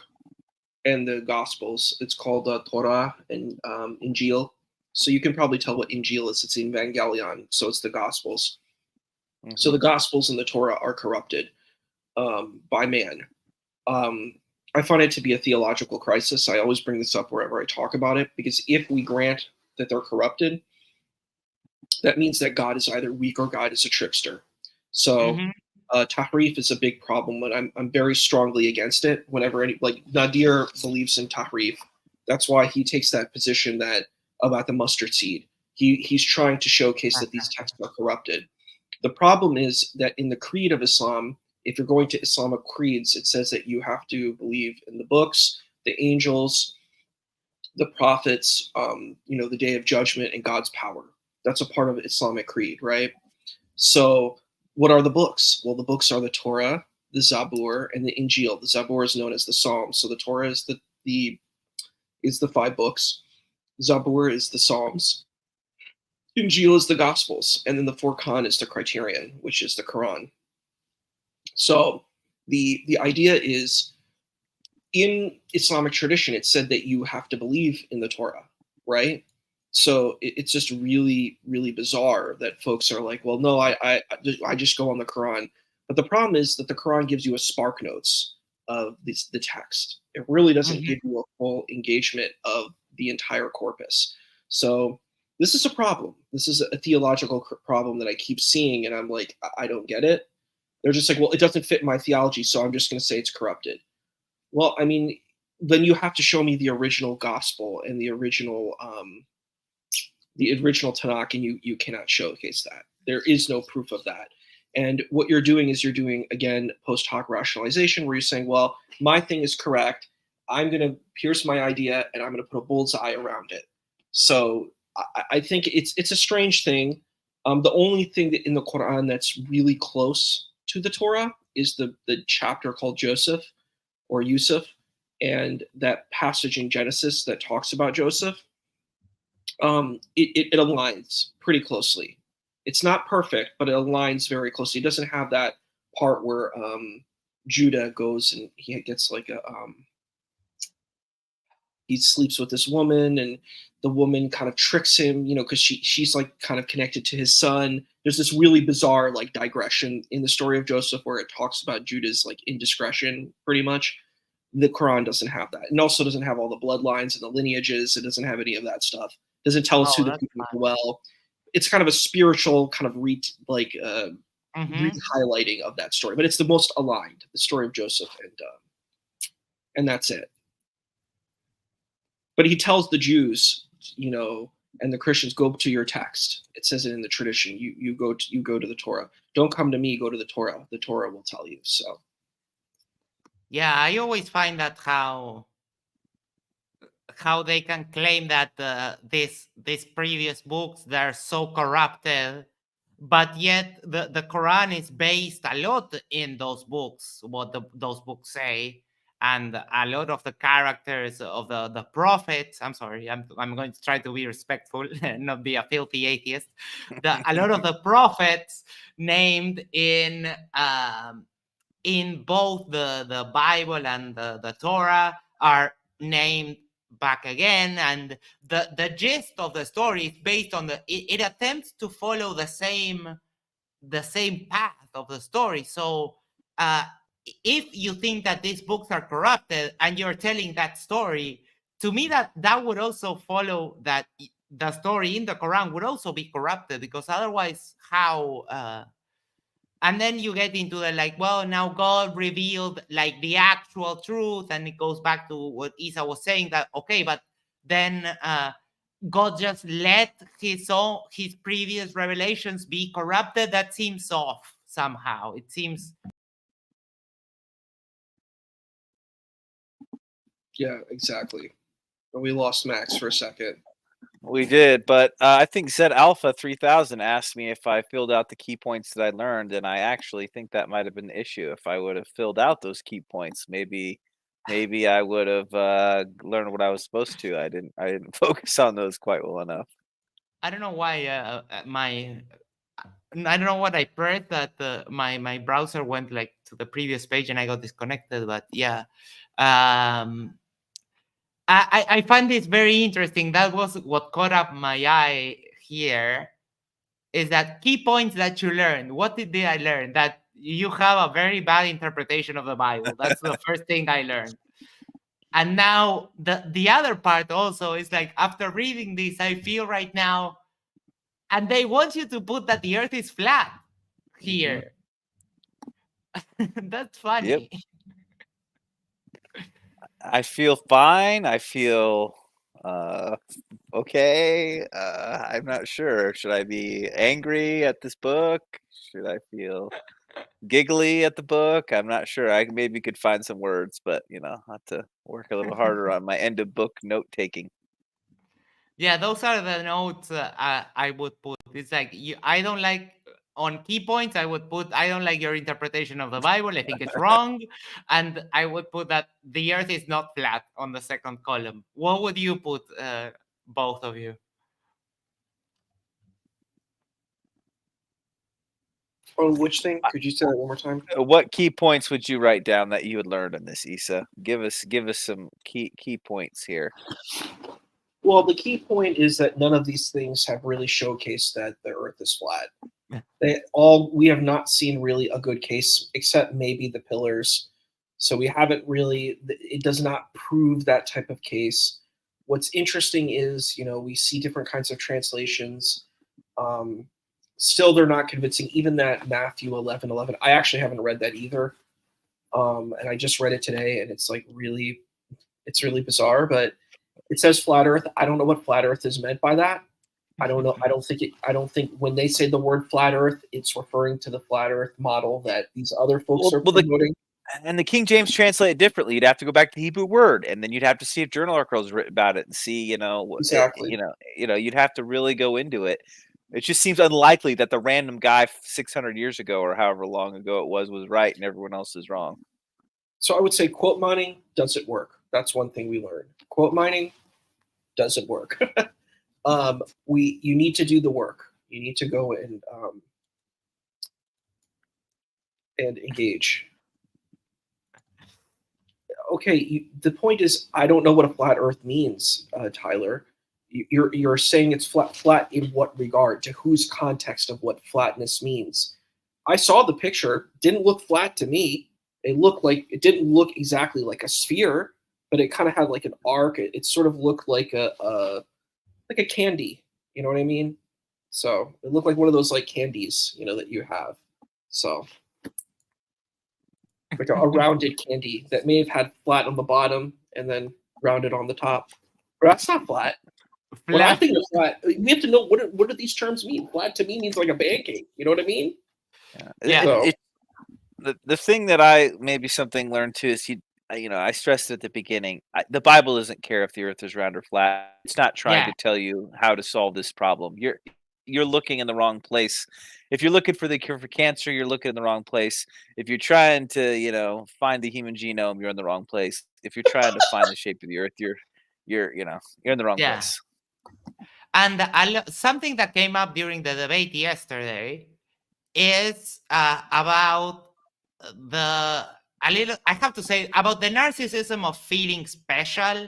and the Gospels, it's called Torah and Injil. So you can probably tell what Injil is. It's in Evangelion, so it's the Gospels. So
Mhm.
the Gospels and the Torah are corrupted by man. Um, I find it to be a theological crisis. I always bring this up wherever I talk about it, because if we grant that they're corrupted, that means that God is either weak or God is a trickster. So
Mhm.
tahrif is a big problem, and I'm very strongly against it. Whenever Nadir believes in tahrif, that's why he takes that position that about the mustard seed. He's trying to showcase that these texts are corrupted. The problem is that in the creed of Islam, if you're going to Islamic creeds, it says that you have to believe in the books, the angels, the prophets, the day of judgment, and God's power. That's a part of Islamic creed, right? So, what are the books? Well, the books are the Torah, the Zabur, and the Injil. The Zabur is known as the Psalms. So the Torah is the 5 books. Zabur is the Psalms. Injil is the Gospels, and then the Furqan is the Criterion, which is the Quran. So the idea is, in Islamic tradition, it's said that you have to believe in the Torah, right? So it's just really, really bizarre that folks are like, well, no, I just go on the Quran. But the problem is that the Quran gives you a spark notes of the text. It really doesn't give you a full engagement of the entire corpus. So this is a problem. This is a theological problem that I keep seeing, and I'm like, I don't get it. They're just like, well, it doesn't fit my theology, so I'm just going to say it's corrupted. Well, I mean, then you have to show me the original gospel and the original Tanakh, and you cannot showcase that. There is no proof of that. And what you're doing is again, post hoc rationalization, where you're saying, well, my thing is correct. Here's my idea, and I'm going to put a bullseye around it. So I think it's a strange thing. The only thing that in the Quran that's really close to the Torah is the chapter called Joseph or Yusuf, and that passage in Genesis that talks about Joseph. It aligns pretty closely. It's not perfect, but it aligns very closely. It doesn't have that part where Judah goes and he gets like he sleeps with this woman, and the woman kind of tricks him, because she's like kind of connected to his son. There's this really bizarre like digression in the story of Joseph where it talks about Judah's like indiscretion, pretty much. The Quran doesn't have that, and also doesn't have all the bloodlines and the lineages. It doesn't have any of that stuff. It doesn't tell us who the people are well. It's kind of a spiritual kind of highlighting of that story, but it's the most aligned, the story of Joseph, and that's it. But he tells the Jews, and the Christians, go to your text. It says it in the tradition. You go to the Torah. Don't come to me. Go to the Torah. The Torah will tell you. So.
Yeah, I always find that how they can claim that these previous books, they're so corrupted, but yet the Quran is based a lot in those books, what those books say. And a lot of the characters of the prophets, I'm sorry, I'm going to try to be respectful and not be a filthy atheist. A lot of the prophets named in both the Bible and the Torah are named back again. And the gist of the story is based on it attempts to follow the same path of the story. So if you think that these books are corrupted and you're telling that story, to me that would also follow that the story in the Quran would also be corrupted, because otherwise how and then you get into now God revealed like the actual truth, and it goes back to what Isa was saying, that okay, but then God just let his previous revelations be corrupted. That seems off somehow. It seems.
Yeah, exactly. We lost Max for a second.
We did, but I think Zed Alpha 3000 asked me if I filled out the key points that I learned, and I actually think that might have been the issue. If I would have filled out those key points, maybe I would have learned what I was supposed to. I didn't focus on those quite well enough.
I don't know why I don't know what I pressed, that my browser went like to the previous page and I got disconnected. But yeah, I find this very interesting. That was what caught up my eye here, is that key points that you learned. What did I learn? That you have a very bad interpretation of the Bible. That's the first thing I learned. And now the other part also is like, after reading this, I feel right now, and they want you to put that the Earth is flat here. That's funny.
I feel fine. I feel okay. I'm not sure. Should I be angry at this book? Should I feel giggly at the book? I'm not sure. I maybe could find some words, but I'll have to work a little harder on my end of book note taking.
Yeah, those are the notes I would put. It's like, I don't like, on key points, I would put, I don't like your interpretation of the Bible. I think it's wrong. And I would put that the Earth is not flat on the second column. What would you put, both of you?
On which thing? Could you say that one more time?
What key points would you write down that you had learned in this, Isa? Give us some key points here.
Well, the key point is that none of these things have really showcased that the Earth is flat. We have not seen really a good case, except maybe the pillars. So we haven't really. It does not prove that type of case. What's interesting is, we see different kinds of translations. Still, they're not convincing. Even that Matthew 11:11. I actually haven't read that either, and I just read it today, and it's like it's really bizarre. But it says flat Earth. I don't know what flat Earth is meant by that. I don't know. I don't think when they say the word flat Earth, it's referring to the flat Earth model that these other folks are promoting.
And the King James translate it differently. You'd have to go back to the Hebrew word, and then you'd have to see if journal articles written about it and see,
Exactly.
You'd have to really go into it. It just seems unlikely that the random guy 600 years ago or however long ago it was right and everyone else is wrong.
So I would say quote mining doesn't work. That's one thing we learned. Quote mining doesn't work. You need to do the work. You need to go and engage. Okay, the point is, I don't know what a flat Earth means, Tyler. You're saying it's flat in what regard? To whose context of what flatness means? I saw the picture. Didn't look flat to me. It didn't look exactly like a sphere, but it kind of had like an arc. It sort of looked like a candy. You know what I mean? So it looked like one of those like candies, that you have. So like a rounded candy that may have had flat on the bottom and then rounded on the top. But that's not flat. When I think of flat, we have to know what do these terms mean. Flat to me means like a pancake. You know what I mean?
Yeah.
So,
the thing that I maybe something learned too is I stressed it at the beginning. The Bible doesn't care if the Earth is round or flat. It's not trying to tell you how to solve this problem. You're looking in the wrong place. If you're looking for the cure for cancer, you're looking in the wrong place. If you're trying to find the human genome, you're in the wrong place. If you're trying to find the shape of the Earth, you're in the wrong place.
And something that came up during the debate yesterday is about I have to say, about the narcissism of feeling special,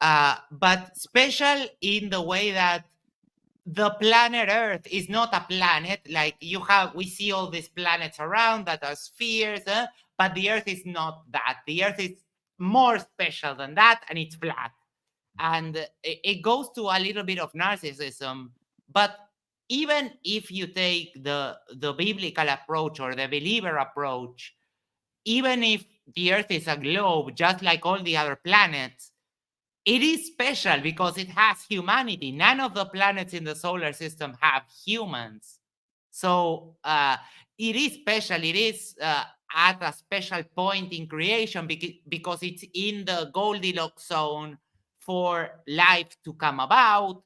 but special in the way that the planet Earth is not a planet. Like we see all these planets around that are spheres, but the Earth is not that. The Earth is more special than that, and it's flat. And it goes to a little bit of narcissism. But even if you take the biblical approach or the believer approach, even if the Earth is a globe, just like all the other planets, it is special because it has humanity. None of the planets in the solar system have humans. So it is special. It is at a special point in creation because it's in the Goldilocks zone for life to come about,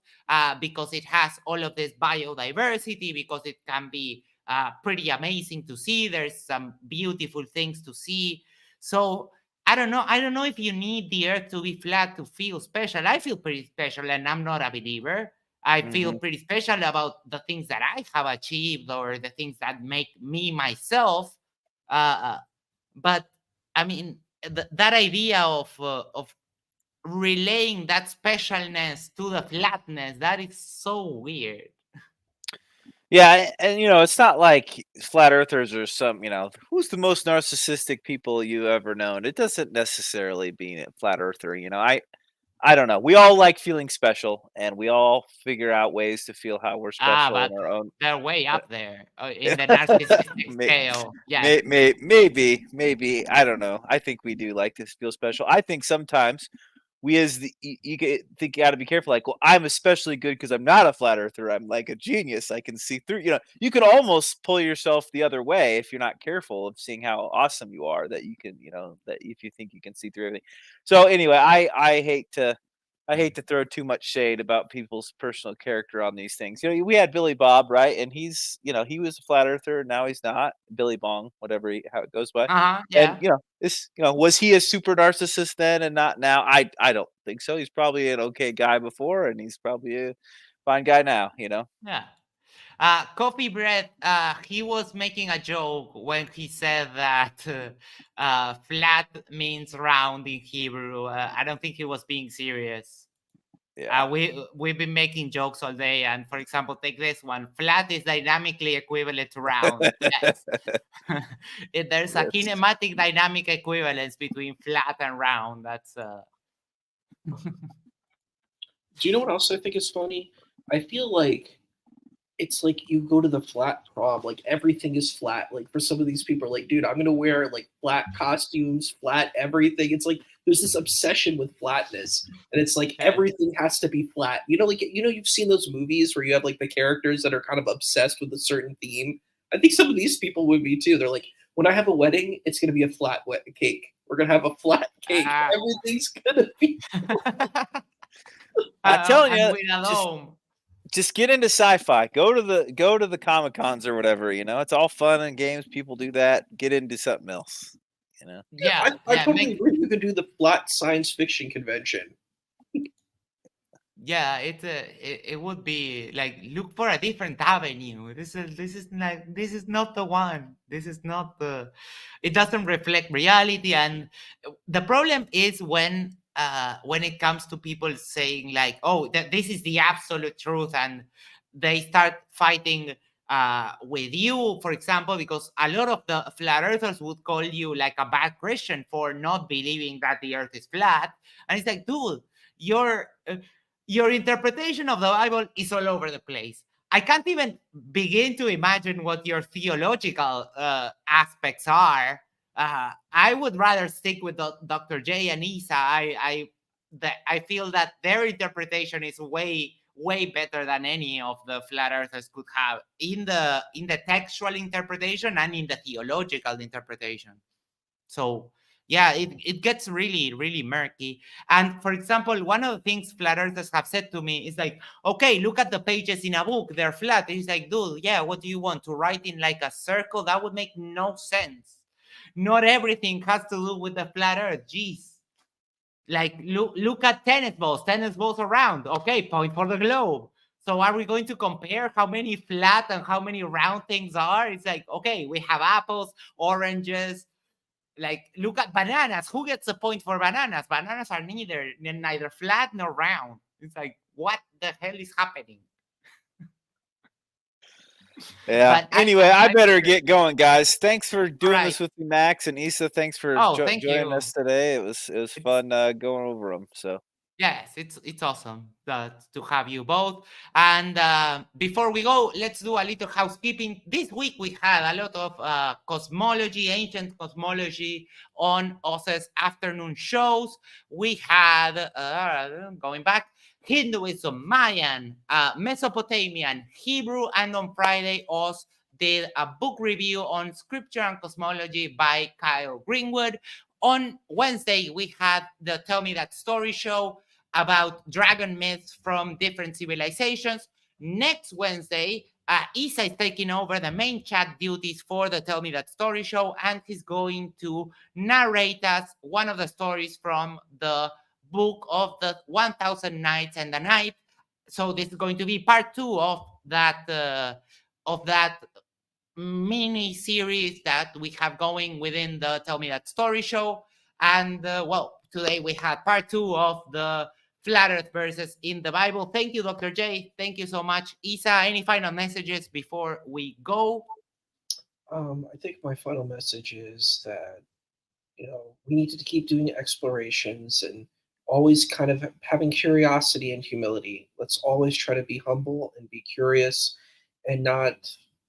because it has all of this biodiversity, because it can be pretty amazing to see. There's some beautiful things to see. So I don't know if you need the Earth to be flat to feel special. I feel pretty special, and I'm not a believer. I feel pretty special about the things that I have achieved or the things that make me myself. But I mean, that idea of relaying that specialness to the flatness, that is so weird.
Yeah, and it's not like flat earthers are some, who's the most narcissistic people you ever known. It doesn't necessarily mean a flat earther. I don't know. We all like feeling special, and we all figure out ways to feel how we're special
But
in our own.
they're way up there in the narcissistic
May,
scale. Yes.
maybe I don't know. I think we do like to feel special. I think sometimes we as the you got to be careful. Like, well, I'm especially good because I'm not a flat earther. I'm like a genius. I can see through. You can almost pull yourself the other way if you're not careful of seeing how awesome you are. That you can, that if you think you can see through everything. So anyway, I hate to throw too much shade about people's personal character on these things. We had Billy Bob, right? And he was a flat earther. Now he's not. Billy Bong, whatever how it goes by. And
Yeah.
was he a super narcissist then and not now? I don't think so. He's probably an okay guy before, and he's probably a fine guy now.
Yeah. Coffee Bread, he was making a joke when he said that flat means round in Hebrew. I don't think he was being serious.
Yeah.
We've been making jokes all day, and for example, take this one: flat is dynamically equivalent to round. Yes, there's a
Yes.
kinematic dynamic equivalence between flat and round. That's
Do you know what else I think is funny? I feel like it's like you go to the flat prom, like everything is flat. Like for some of these people, are like, dude, I'm gonna wear like flat costumes, flat everything. It's like there's this obsession with flatness, and it's like
Yeah.
everything has to be flat. You've seen those movies where you have like the characters that are kind of obsessed with a certain theme. I think some of these people would be too. They're like, when I have a wedding, it's gonna be a flat wet cake. We're gonna have a flat cake.
Ah.
Everything's gonna be.
I'm telling
and
you,
with a dome.
just get into sci-fi. Go to the Comic Cons or whatever. It's all fun and games. People do that. Get into something else.
Yeah,
I totally agree. You could do the flat science fiction convention.
Yeah, it would be like look for a different avenue. This is not the one. This is not the. It doesn't reflect reality, and the problem is when it comes to people saying like, oh, that this is the absolute truth, and they start fighting with you, for example, because a lot of the flat earthers would call you like a bad Christian for not believing that the earth is flat, and it's like, dude, your interpretation of the Bible is all over the place. I can't even begin to imagine what your theological aspects are. I would rather stick with Dr. J and Isa. I feel that their interpretation is way better than any of the flat earthers could have in the textual interpretation and in the theological interpretation. So yeah, it gets really, really murky. And for example, one of the things flat earthers have said to me is like, okay, look at the pages in a book, they're flat. It's like, dude, yeah, what do you want? To write in like a circle? That would make no sense. Not everything has to do with the flat earth. Jeez. Like, look at tennis balls. Tennis balls are round. Okay, point for the globe. So are we going to compare how many flat and how many round things are? It's like, okay, we have apples, oranges. Like, look at bananas. Who gets a point for bananas? Bananas are neither flat nor round. It's like, what the hell is happening?
Yeah.
But
Anyway, I better get going, guys. Thanks for doing this
right.
with me, Max and Issa. Thanks for
Thank
joining
you.
us today. It was fun going over them. So
Yes, it's awesome to have you both. And before we go, let's do a little housekeeping. This week we had a lot of cosmology, ancient cosmology on OSE's afternoon shows. We had, going back, Hinduism, Mayan, Mesopotamian, Hebrew, and on Friday, Oz did a book review on scripture and cosmology by Kyle Greenwood. On Wednesday, we had the Tell Me That Story show about dragon myths from different civilizations. Next Wednesday, Isa is taking over the main chat duties for the Tell Me That Story show, and he's going to narrate us one of the stories from the book of the 1000 Nights and a Night. So this is going to be part 2 of that mini series that we have going within the Tell Me That Story show. And well, today we had part 2 of the flat earth verses in the Bible. Thank you, Dr. J. Thank you so much. Isa, any final messages before we go?
I think my final message is that we need to keep doing explorations and always kind of having curiosity and humility. Let's always try to be humble and be curious and not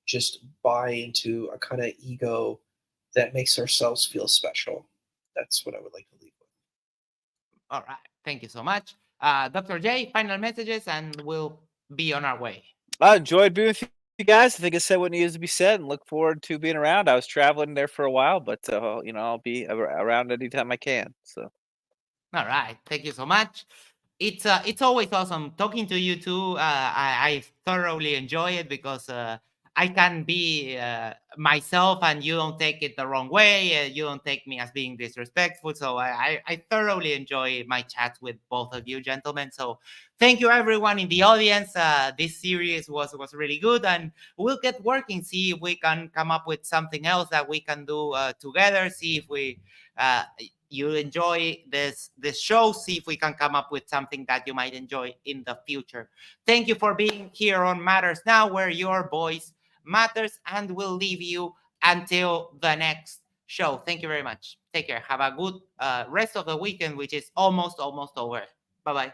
just buy into a kind of ego that makes ourselves feel special. That's what I would like to leave with.
All right. Thank you so much. Dr. J, final messages, and we'll be on our way.
I enjoyed being with you guys. I think I said what needs to be said and look forward to being around. I was traveling there for a while, but I'll be around anytime I can. So
All right. Thank you so much. It's always awesome talking to you too. I thoroughly enjoy it because I can be myself, and you don't take it the wrong way. You don't take me as being disrespectful. So I thoroughly enjoy my chats with both of you, gentlemen. So thank you, everyone in the audience. This series was really good, and we'll get working. See if we can come up with something else that we can do together. See if we. You enjoy this show. See if we can come up with something that you might enjoy in the future. Thank you for being here on Matters Now, where your voice matters, and we'll leave you until the next show. Thank you very much. Take care. Have a good rest of the weekend, which is almost over. Bye-bye.